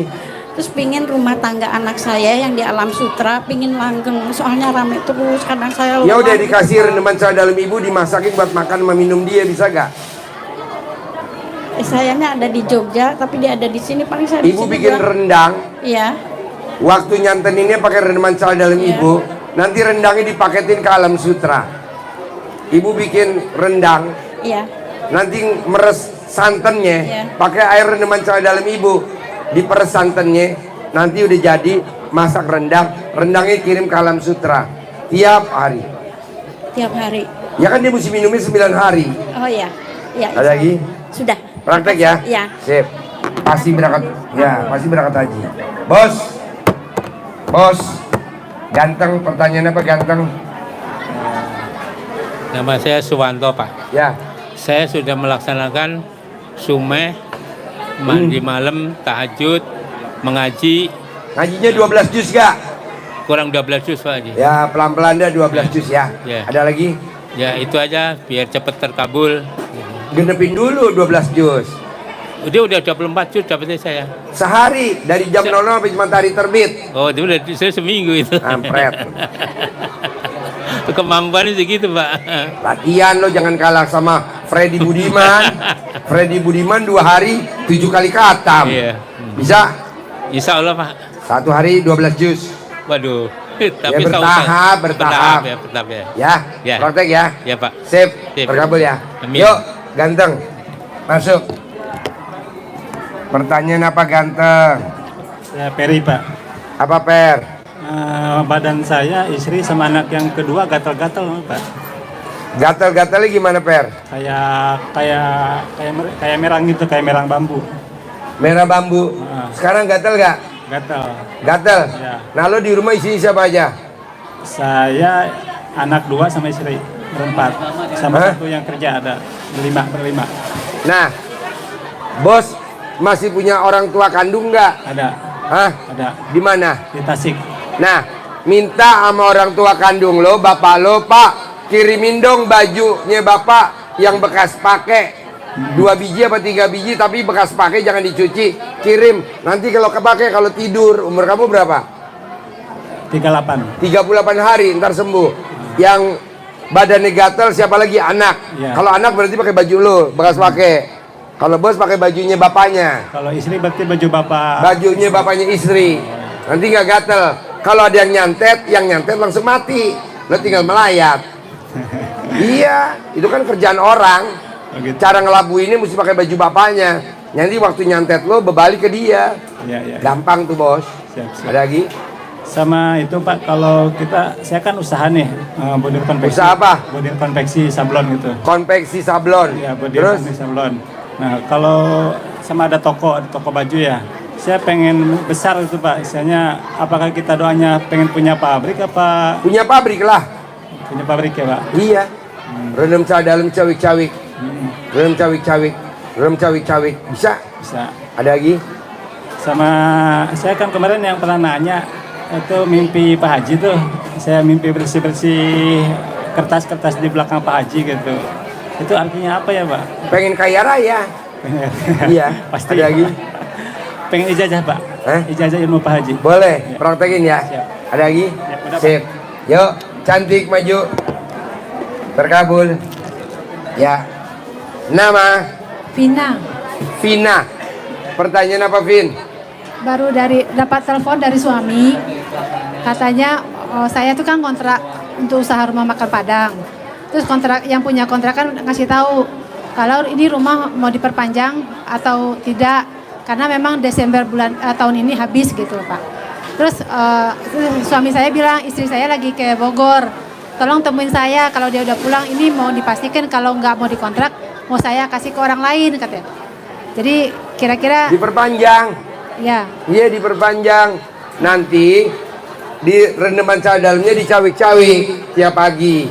Terus pingin rumah tangga anak saya yang di Alam Sutra, pingin langgeng. Soalnya rame terus, kadang saya Ya udah lelah. dikasih rendaman celana dalam ibu dimasakin buat makan sama minum dia, bisa gak? Sayanya ada di Jogja, tapi dia ada di sini. Paling saya di Ibu sini bikin juga. rendang. Iya. Waktu nyanteninnya pakai rendaman celana dalam ibu. Nanti rendangnya dipaketin ke Alam Sutra. Ibu bikin rendang. Iya. Nanti meres santannya. Iya. Pakai air rendaman celana dalam ibu. Diperes santannya. Nanti udah jadi masak rendang. Rendangnya kirim ke Alam Sutra. Tiap hari. Tiap hari. Ya kan dia mesti minumnya 9 hari. Oh iya. Ya, Ada lagi? Sudah. Praktek ya? Iya. Sip. Pasti berangkat. Ya, pasti berangkat haji. Bos. Bos. Ganteng, pertanyaan apa ganteng? Nama saya Suwanto Pak. Ya. Saya sudah melaksanakan sumeh, mandi malam, tahajud, mengaji. Ngajinya 12 juz gak? Kurang 12 juz Pak Haji. Ya pelan-pelan dah 12 juz ya. Ya. Ada lagi? Ya itu aja biar cepat terkabul. Genepin dulu 12 juz. Udah 24 juz dapetnya saya. Sehari dari jam 00 sampai matahari terbit. Oh itu udah saya seminggu itu. Ampret. Kemampuannya segitu Pak. Latihan lo jangan kalah sama Freddy Budiman. Freddy Budiman 2 hari 7 kali khatam. Iya. Bisa? Insya Allah Pak. 1 hari 12 juz. Waduh. Ya Tapi bertahap. bertahap ya. Ya, Ya. praktek ya. Ya, Pak. Sip, Sip. terkabul ya. Amin. Yuk, ganteng. Masuk. Pertanyaan apa ganteng? Saya Peri, Pak. Apa Per? Badan saya, istri sama anak yang kedua gatal-gatal, Pak. Gatal-gatalnya gimana Per? Kayak merang gitu, kayak merang bambu. Merah bambu. Sekarang gatal gak? Gatal. Gatal? Ya. Nah lo di rumah isinya siapa aja? Saya anak 2 sama istri berempat. Sama satu yang kerja ada berlima. Nah, bos masih punya orang tua kandung nggak? Ada. Hah? Ada. Di mana? Di Tasik. Nah, minta sama orang tua kandung lo, bapak lo, Pak, kirimin dong bajunya bapak yang bekas pakai. 2 biji apa 3 biji tapi bekas pakai, jangan dicuci, kirim. Nanti kalau kepake, kalau tidur. Umur kamu berapa? 38. 38 hari ntar sembuh. Yang badannya gatel siapa lagi? Anak. Ya. Kalau anak berarti pakai baju lo bekas pakai. Kalau bos pakai bajunya bapaknya. Kalau istri berarti baju bapak. Bajunya bapaknya istri. Nanti nggak gatel. Kalau ada yang nyantet langsung mati. Lo tinggal melayat. Iya, itu kan kerjaan orang. Cara ngelabuinnya mesti pakai baju bapaknya. Nanti waktu nyantet lo berbalik ke dia. Ya. Gampang tuh bos. Siap. Ada lagi? Sama itu Pak, kalau saya kan usaha nih, body konveksi. Usaha apa? Body konveksi sablon gitu. Konveksi sablon. Ya, body Terus? konveksi sablon. Nah, kalau sama ada toko baju ya. Saya pengen besar itu Pak. Misalnya apakah kita doanya pengen punya pabrik apa? Punya pabrik lah. Punya pabrik ya Pak. Iya. Rendam dalam cawik-cawik. Rendam cawik-cawik. Bisa? Bisa. Ada lagi? Sama saya kan kemarin yang pernah nanya itu mimpi Pak Haji tuh. Saya mimpi bersih-bersih kertas-kertas di belakang Pak Haji gitu. Itu artinya apa ya Pak? Pengen kaya raya. Iya. Pasti. Ada lagi? Pengen ijazah Pak. Ijazah ilmu Pak Haji. Boleh, praktekin ya. Ada lagi? Sip. Yuk, cantik maju. Terkabul. Ya. Nama? Vina. Pertanyaan apa Vin? Baru dapat telepon dari suami, katanya saya tuh kan kontrak untuk usaha rumah makan Padang. Terus yang punya kontrakan ngasih tahu kalau ini rumah mau diperpanjang atau tidak, karena memang Desember tahun ini habis gitu Pak. Terus suami saya bilang istri saya lagi ke Bogor, tolong temuin saya kalau dia udah pulang, ini mau dipastikan kalau nggak mau dikontrak mau saya kasih ke orang lain katanya. Jadi kira-kira diperpanjang. Ya. Iya diperpanjang. Nanti di rendeman dalamnya dicawik-cawik tiap pagi.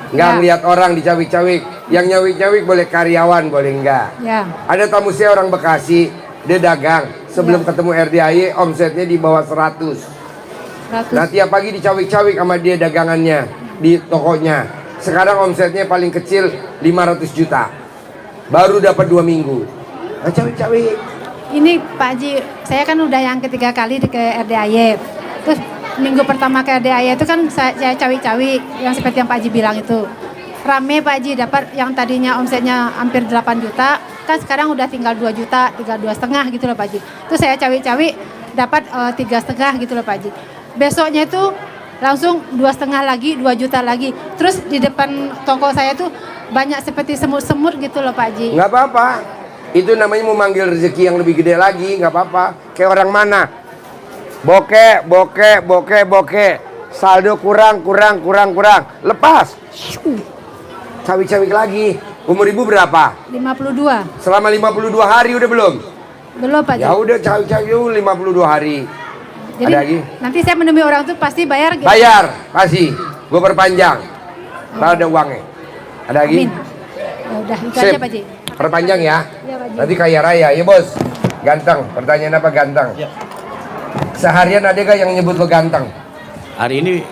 Nggak ngeliat orang dicawik-cawik. Yang nyawik-nyawik boleh karyawan, boleh enggak. Ya. Ada tamu saya orang Bekasi, dia dagang. Sebelum ketemu RDAY omsetnya di bawah 100. Nah tiap pagi dicawik-cawik sama dia dagangannya di tokonya. Sekarang omsetnya paling kecil 500 juta. Baru dapat 2 minggu. Nah cawik-cawik. Ini Pak Haji, saya kan udah yang ketiga kali ke RDAY. Terus minggu pertama ke RDAY itu kan saya cawik-cawik yang seperti yang Pak Haji bilang itu. Rame Pak Haji, dapat yang tadinya omsetnya hampir 8 juta, kan sekarang udah tinggal 2 juta, tinggal 2,5 gitu loh Pak Haji. Terus saya cawik-cawik dapat 3,5 gitu loh Pak Haji. Besoknya itu langsung 2,5 lagi, 2 juta lagi. Terus di depan toko saya tuh banyak seperti semut-semut gitu loh Pak Haji. Nggak apa-apa. Itu namanya mau manggil rezeki yang lebih gede lagi, nggak apa-apa. Kayak orang mana? Bokeh. Saldo kurang. Lepas. Cawik-cawik lagi. Umur ibu berapa? 52. Selama 52 hari udah belum? Belum Pak Haji. Ya udah cawik-cawik 52 hari. Jadi ada lagi? nanti saya menemui orang tuh pasti bayar gitu. Bayar, kasih. Gue perpanjang. Ntar ada uangnya. Ada lagi? Amin. Ya udah, itu Sip. aja Pak Haji. Perpanjang ya. Iya, Pak Haji. Nanti kaya raya ya bos. Ganteng. Pertanyaan apa ganteng? Seharian ada gak yang nyebut lo ganteng? Hari ini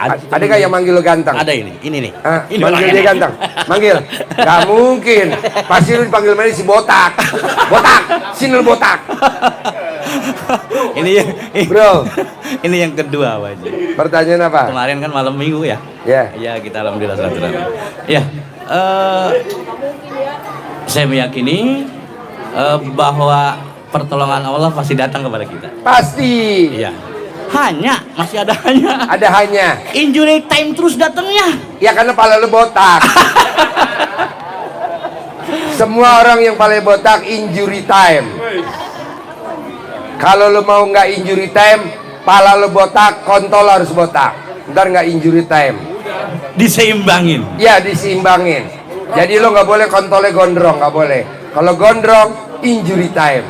ada gak yang manggil lo ganteng? Ada ini nih. Ini Manggil orangnya dia nih. ganteng. Manggil. Gak mungkin. Pasti lu dipanggil mana si botak. Botak. Sini lu botak. Ini bro. Ini yang kedua Pak Haji. Pertanyaan apa? Kemarin kan malam minggu ya. Ya. Ya kita alhamdulillah silaturahmi. Ya. Saya meyakini bahwa pertolongan Allah pasti datang kepada kita. Pasti. Iya. Hanya masih ada hanya. Ada hanya. Injury time terus datangnya. Ya karena pala lu botak. Semua orang yang pala botak injury time. Kalau lu mau nggak injury time, pala lu botak, kontol harus botak. Ntar nggak injury time. Diseimbangin. Ya diseimbangin. Jadi lo nggak boleh kontolnya gondrong, nggak boleh. Kalau gondrong injury time.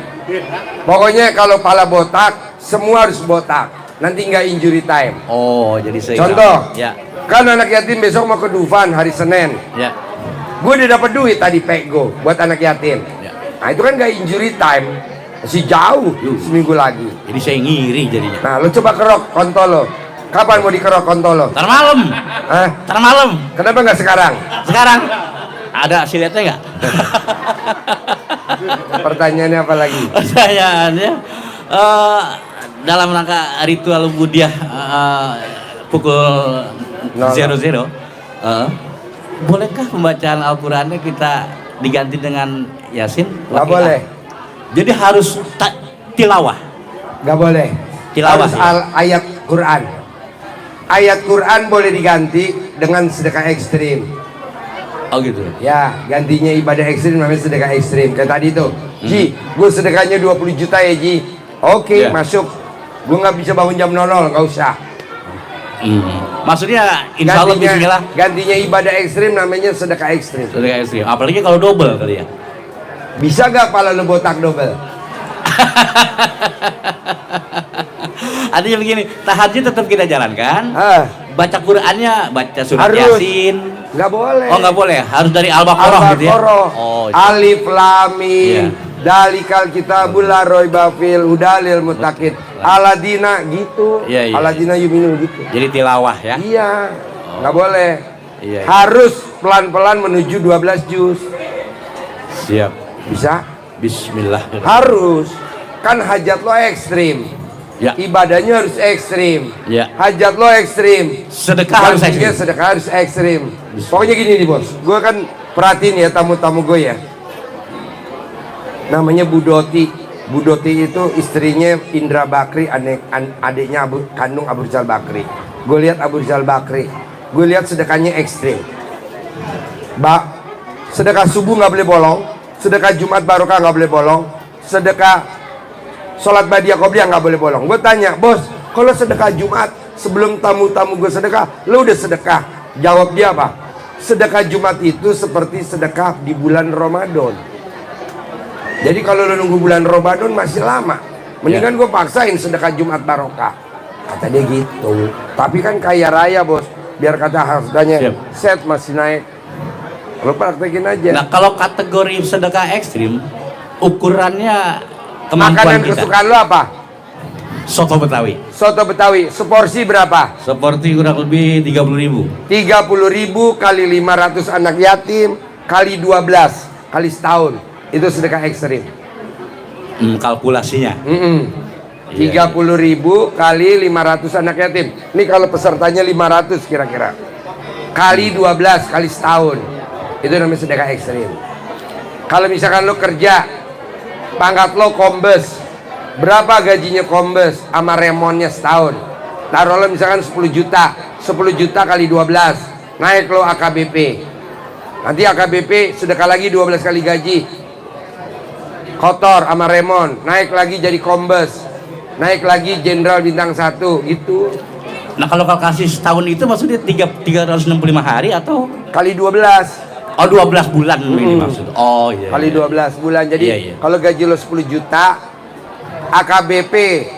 Pokoknya kalau pala botak, semua harus botak. Nanti nggak injury time. Oh, jadi seimbang. Contoh, Ya. kan anak yatim besok mau ke Dufan hari Senin. Ya. Gue udah dapat duit tadi pego buat anak yatim. Nah itu kan nggak injury time, masih jauh seminggu lagi. Jadi saya ngiri jadinya. Nah lo coba kerok kontol lo. Kapan mau dikerok kontol lo? Ntar malam. Hah? Ntar malam. Kenapa nggak sekarang? Sekarang. Ada hasilnya nggak? Pertanyaannya apa lagi? Pertanyaannya dalam rangka ritual budiah pukul 00, bolehkah pembacaan Al-Qurannya kita diganti dengan Yasin? Nggak boleh. Jadi harus tilawah. Nggak boleh. Tilawah. Harus ayat Quran. Ayat Quran boleh diganti dengan sedekah ekstrim. Oh gitu. Ya, gantinya ibadah ekstrim namanya sedekah ekstrim. Kayak tadi tuh, Ji, gue sedekahnya 20 juta ya Ji. Oke, masuk. Gue nggak bisa bangun jam 00, nggak usah. Maksudnya insya Allah bismillah. Gantinya ibadah ekstrim namanya sedekah ekstrim. Sedekah ekstrim. Apalagi kalau double kali ya. Bisa gak pala lu botak double? Artinya begini, tahajud tetap kita jalankan. Baca Qurannya, baca surat Harus. Yasin. Nggak boleh. Oh nggak boleh, harus dari Al-Baqarah gitu ya. Oh, iya. Alif Lam Mim. Iya. Dalikal kitabul la raiba fil hudalil muttaqin. Aladina gitu. Iya, iya. Aladina yuminu gitu. Jadi tilawah ya. Iya. Nggak boleh. Iya. Harus pelan-pelan menuju 12 juz. Siap. Bisa? Bismillah. Harus. Kan hajat lo ekstrim. Ya. Ibadahnya harus ekstrim. Ya. Hajat lo ekstrim. Sedekah harus Gantinya ekstrim. Sedekah harus ekstrim. Pokoknya gini nih bos, gue kan perhatiin ya tamu-tamu gue ya. Namanya Bu Doti. Bu Doti itu istrinya Indra Bakri, adiknya kandung Abu Rizal Bakri. Gue lihat Abu Rizal Bakri, gue lihat sedekahnya ekstrim. Sedekah subuh nggak boleh bolong, sedekah Jumat Barokah nggak boleh bolong, sedekah sholat Badiah Qobliyah nggak boleh bolong. Gue tanya, bos, kalau sedekah Jumat sebelum tamu-tamu gue sedekah, lo udah sedekah? Jawab dia apa? Sedekah Jumat itu seperti sedekah di bulan Ramadan. Jadi kalau lo nunggu bulan Ramadan masih lama. Mendingan gue paksain sedekah Jumat Barokah. Kata dia gitu. Tapi kan kaya raya bos, biar kata harganya set masih naik. Lo praktekin aja. Nah kalau kategori sedekah ekstrim, ukurannya Makanan kemampuan kita. kesukaan lo apa? Soto Betawi. Soto Betawi, seporsi berapa? Seporsi kurang lebih 30.000. 30.000 kali 500 anak yatim kali 12 kali setahun. Itu sedekah ekstrim. Kalkulasinya. 30.000 kali 500 anak yatim. Ini kalau pesertanya 500 kira-kira. Kali 12 kali setahun. Itu namanya sedekah ekstrim. Kalau misalkan lo kerja, pangkat lo kombes, berapa gajinya kombes sama remonnya setahun? Taruh lo misalkan 10 juta, 10 juta kali 12, naik lo AKBP. Nanti AKBP sedekah lagi 12 kali gaji. Kotor sama remon, naik lagi jadi kombes, naik lagi jenderal bintang 1 gitu. Nah kalau kalkulasi setahun itu maksudnya 365 hari atau kali 12. Oh 12 bulan ini maksud. Oh iya. Kali 12 bulan. Jadi Iya. kalau gaji lo 10 juta, AKBP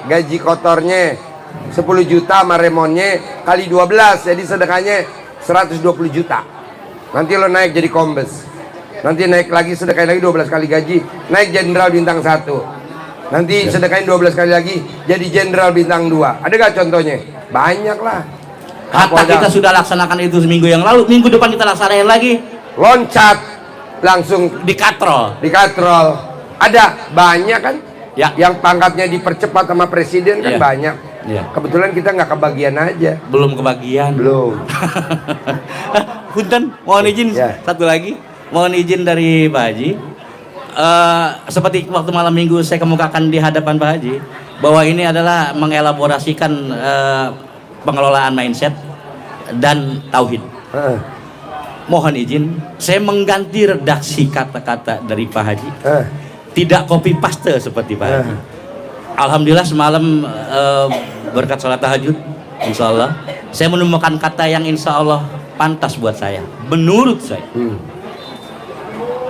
gaji kotornya 10 juta sama remonnya kali 12, jadi sedekahnya 120 juta. Nanti lo naik jadi kombes. Nanti naik lagi sedekahin lagi 12 kali gaji, naik jenderal bintang 1. Nanti sedekahin 12 kali lagi jadi jenderal bintang 2. Ada gak contohnya? Banyak lah. Hatta kita sudah laksanakan itu seminggu yang lalu, minggu depan kita laksanain lagi. Loncat langsung dikatrol. Ada banyak kan? Ya. Yang pangkatnya dipercepat sama presiden kan Ya. banyak. Ya. Kebetulan kita nggak kebagian aja. Belum kebagian. Belum. Punten, mohon izin satu lagi. Mohon izin dari Pak Haji. seperti waktu malam minggu saya kemukakan di hadapan Pak Haji, bahwa ini adalah mengelaborasikan pengelolaan mindset dan tauhid. Mohon izin, saya mengganti redaksi kata-kata dari Pak Haji, tidak copy paste seperti Pak Haji. Alhamdulillah semalam berkat sholat tahajud, insya Allah saya menemukan kata yang insya Allah pantas buat saya. Menurut saya,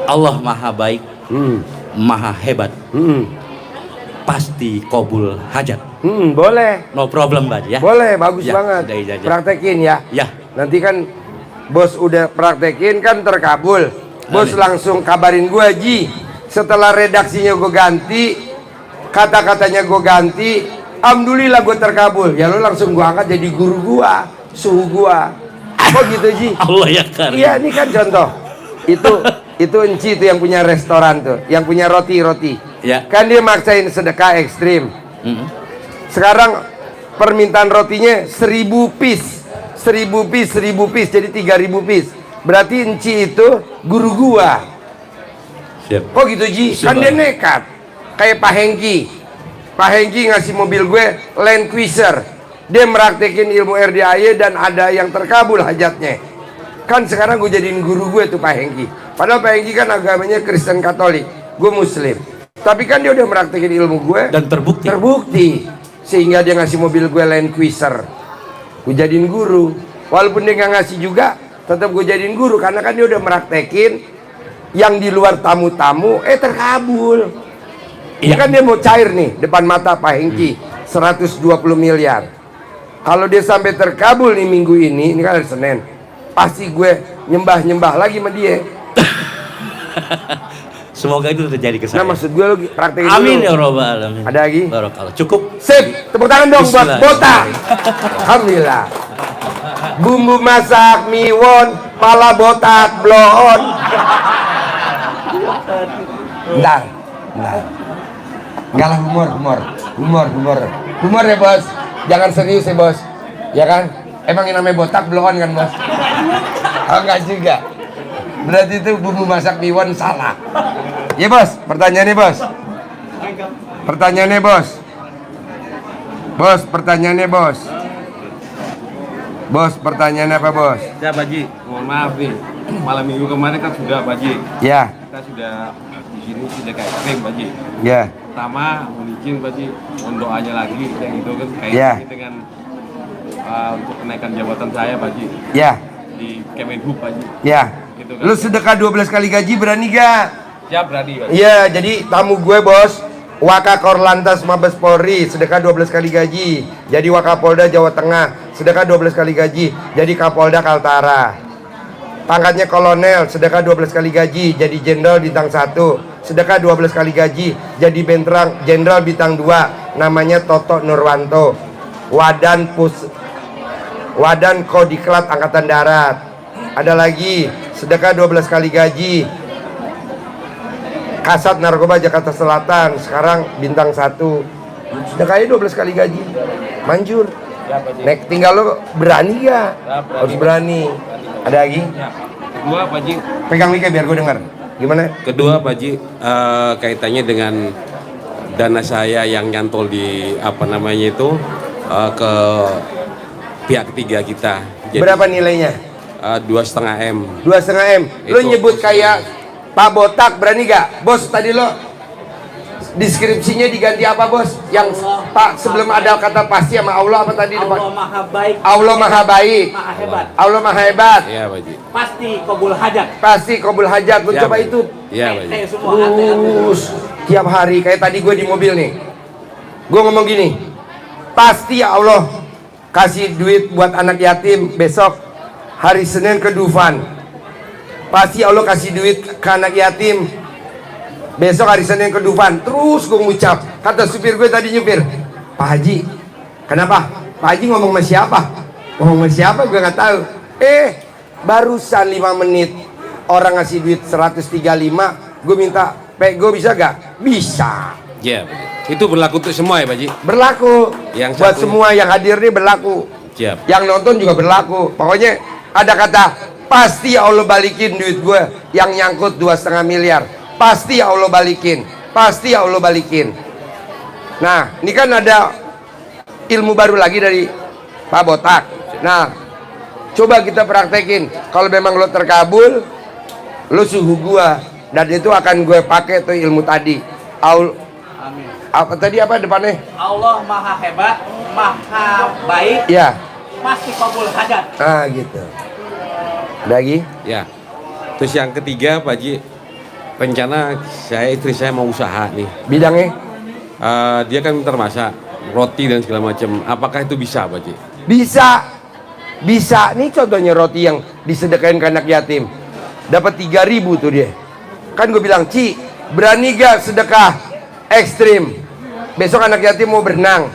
Allah maha baik, maha hebat, pasti kabul hajat. Boleh. No problem Pak Haji ya. Boleh, bagus Ya, banget. sudah ijazah. Praktekin ya. Ya. Nanti kan bos udah praktekin kan terkabul. Bos langsung kabarin gue, Ji. Setelah redaksinya gue ganti, kata-katanya gue ganti, alhamdulillah gue terkabul. Ya lo langsung gue angkat jadi guru gue, suhu gue. Kok gitu, Ji? Allah ya karim. Iya, ini kan contoh. Itu Enci itu yang punya restoran tuh, yang punya roti-roti. Ya. Kan dia maksain sedekah ekstrim. Sekarang permintaan rotinya 1000 piece. 1000 piece jadi 3000 piece. Berarti Enci itu guru gua. Siap. Kok gitu, Ji? Kan dia nekat. Kayak Pak Hengki. Pak Hengki ngasih mobil gue Land Cruiser. Dia meraktekin ilmu RDAY dan ada yang terkabul hajatnya. Kan sekarang gue jadiin guru gue tuh Pak Hengki. Padahal Pak Hengki kan agamanya Kristen Katolik, gue Muslim. Tapi kan dia udah meraktekin ilmu gue dan terbukti. Sehingga dia ngasih mobil gue Land Cruiser. Gue jadiin guru. Walaupun dia nggak ngasih juga, tetap gue jadiin guru karena kan dia udah meraktekin yang di luar tamu-tamu terkabul. Ini kan dia mau cair nih depan mata Pak Hengki 120 miliar. Kalau dia sampai terkabul nih minggu ini kan hari Senin, pasti gue nyembah lagi sama dia. Semoga itu terjadi ke saya. Nah, maksud gue lo praktekin Amin dulu. ya robbal alamin. Ada lagi? Barakallah. Cukup. Sip, tepuk tangan dong buat Bota. Alhamdulillah. Bumbu masak miwon, pala botak blon. Bentar. Enggak lah, humor ya bos. Jangan serius ya bos. Ya kan? Emang yang namanya botak blon kan bos? Oh enggak juga. Berarti itu bumbu masak miwon salah. Ya bos, pertanyaannya bos. Bos, pertanyaannya apa bos? Ya Pak Haji, mohon maaf nih. Malam minggu kemarin kan sudah Pak Haji. Ya. Kita sudah di sini sudah kayak ekstrim Pak Haji. Ya. Pertama, mohon izin Pak Haji, mohon doanya lagi yang itu kan Ya. kaitannya dengan untuk kenaikan jabatan saya Pak Haji. Ya. Di Kemenhub Pak Haji. Ya. Gitu kan. Lu sedekah 12 kali gaji berani gak? Siap berani Pak Haji. Iya, jadi tamu gue bos, Wakakor Lantas Mabes Polri, sedekah 12 kali gaji. Jadi Wakapolda Jawa Tengah, sedekah 12 kali gaji. Jadi Kapolda Kaltara. Pangkatnya kolonel, sedekah 12 kali gaji. Jadi Jenderal Bintang 1, sedekah 12 kali gaji. Jadi Jenderal Bintang 2, namanya Toto Nurwanto. Wadan Kodiklat Angkatan Darat. Ada lagi, sedekah 12 kali gaji. Kasat Narkoba Jakarta Selatan, sekarang Bintang 1. Sedekahnya 12 kali gaji. Manjur. Nek tinggal lo berani gak? Harus berani. Ada lagi? Kedua Pak Haji. Pegang mic biar gue dengar. Gimana? Kedua Pak Haji, kaitannya dengan dana saya yang nyantol di ke pihak ketiga kita. Jadi, berapa nilainya? 2,5 M. 2,5 M. Lo Itu nyebut kayak Pak Botak, berani gak? Bos, tadi lo deskripsinya diganti apa bos? Yang Pak sebelum ada kata pasti sama Allah apa tadi? Allah maha baik. Allah maha baik. Maha hebat. Allah maha hebat. Iya Pak Haji. Pasti kabul hajat. Pasti kabul hajat. Lo Ya, coba Pak. itu. Iya Pak Haji. Terus tiap hari kayak tadi gue di mobil nih. Gue ngomong gini. Pasti ya Allah kasih duit buat anak yatim besok hari Senin ke Dufan. Pasti Allah kasih duit ke anak yatim besok hari Senin ke Dufan. Terus gue ngucap. Kata supir gue tadi nyupir, Pak Haji, kenapa? Pak Haji ngomong sama siapa? Ngomong sama siapa gue gak tahu. Barusan 5 menit orang ngasih duit 135, gue minta pego bisa gak? Bisa. Ya, itu berlaku untuk semua ya Pak Haji? Berlaku. Yang buat satu- semua yang hadir nih berlaku. Siap. Yang nonton juga berlaku. Pokoknya ada kata pasti Allah balikin duit gue yang nyangkut 2,5 miliar. pasti Allah balikin, pasti Allah balikin. Nah, ini kan ada ilmu baru lagi dari Pak Botak. Nah, coba kita praktekin. Kalau memang lo terkabul, lo suhu gua, dan itu akan gue pakai tuh ilmu tadi. Amin. Apa tadi, apa depannya? Allah maha hebat, maha baik, Ya. pasti kabul hajat. Ah, gitu. Ada lagi? Ya. Terus yang ketiga, Pak Haji, rencana istri saya mau usaha nih. Bidangnya? Dia kan termasak roti dan segala macam. Apakah itu bisa, Pak Haji? Bisa. Bisa. Nih contohnya roti yang disedekain ke anak yatim. Dapat 3.000 tuh dia. Kan gue bilang, Ci, berani gak sedekah ekstrim? Besok anak yatim mau berenang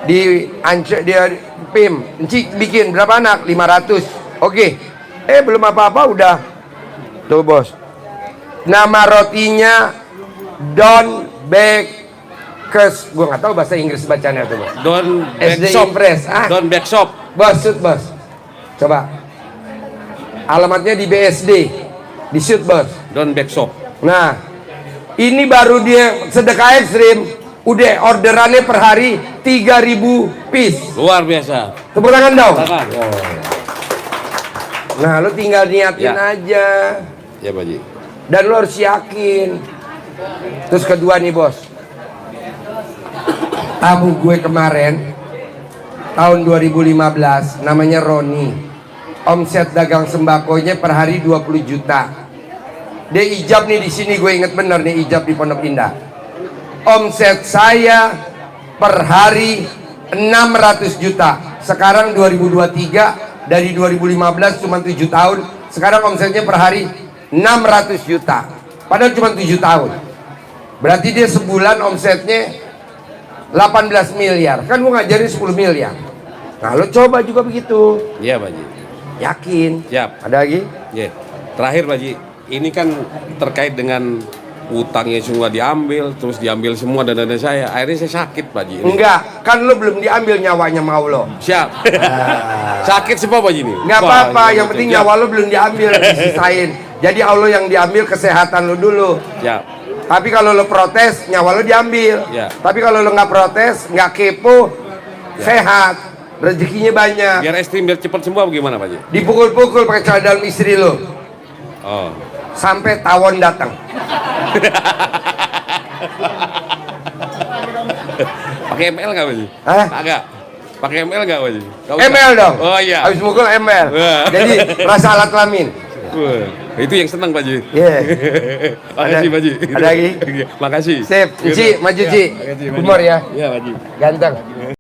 di PIM. Ci bikin berapa anak? 500. Oke. Belum apa-apa udah. Tuh bos. Nama rotinya Don Bakers. Gue nggak tahu bahasa Inggris bacanya tuh bos. Don SD Backshop. Impress. Don Backshop. Bos, shoot bos. Coba. Alamatnya di BSD. Di shoot bos. Don Backshop. Nah, ini baru dia sedekah ekstrim. Udah orderannya per hari 3.000 piece. Luar biasa. Tepuk tangan dong. Tangan. Nah, lo tinggal niatin aja. Ya, Pak Haji. Dan lo harus yakin. Terus kedua nih bos, tamu gue kemarin tahun 2015 namanya Roni. Omset dagang sembakonya per hari 20 juta. Dia ijab nih di sini, gue inget bener nih, ijab di Pondok Indah. Omset saya per hari 600 juta. Sekarang 2023, dari 2015 cuma 7 tahun, sekarang omsetnya per hari 600 juta. Padahal cuma 7 tahun. Berarti dia sebulan omsetnya 18 miliar. Kan gua ngajarin 10 miliar. Nah, lo coba juga begitu. Iya, Pak Haji. Yakin. Siap. Ada lagi? Ya. Terakhir, Pak Haji. Ini kan terkait dengan utangnya semua diambil, terus diambil semua dana saya. Akhirnya saya sakit, Pak Haji. Enggak, kan lo belum diambil nyawanya sama Allah. Siap. Sakit semua, Pak Haji ini. Enggak apa-apa, yang penting Siap. nyawa lo belum diambil, disisain. Jadi Allah yang diambil kesehatan lo dulu. Siap. Tapi kalau lo protes, nyawa lo diambil. Ya. Tapi kalau lo nggak protes, nggak kepo, sehat, rezekinya banyak. Biar ekstrim, biar cepat sembuh bagaimana, Pak Haji? Dipukul-pukul pakai celana dalam istri lo, Oh. sampai tawon datang. Pakai ML nggak, Pak Haji? Hah? Agak. Pakai ML nggak, Pak Haji? Nggak usah. ML dong. Oh iya. Habis mukul ML. Wah. Jadi rasa alat kelamin. Wah, itu yang senang, Pak Haji. Iya. Makasih, Pak Haji. Ada lagi? Makasih. Sip, Ci, maju Ci. Makasih, Pak Haji. Humor ya. Iya, Pak Haji. Ganteng.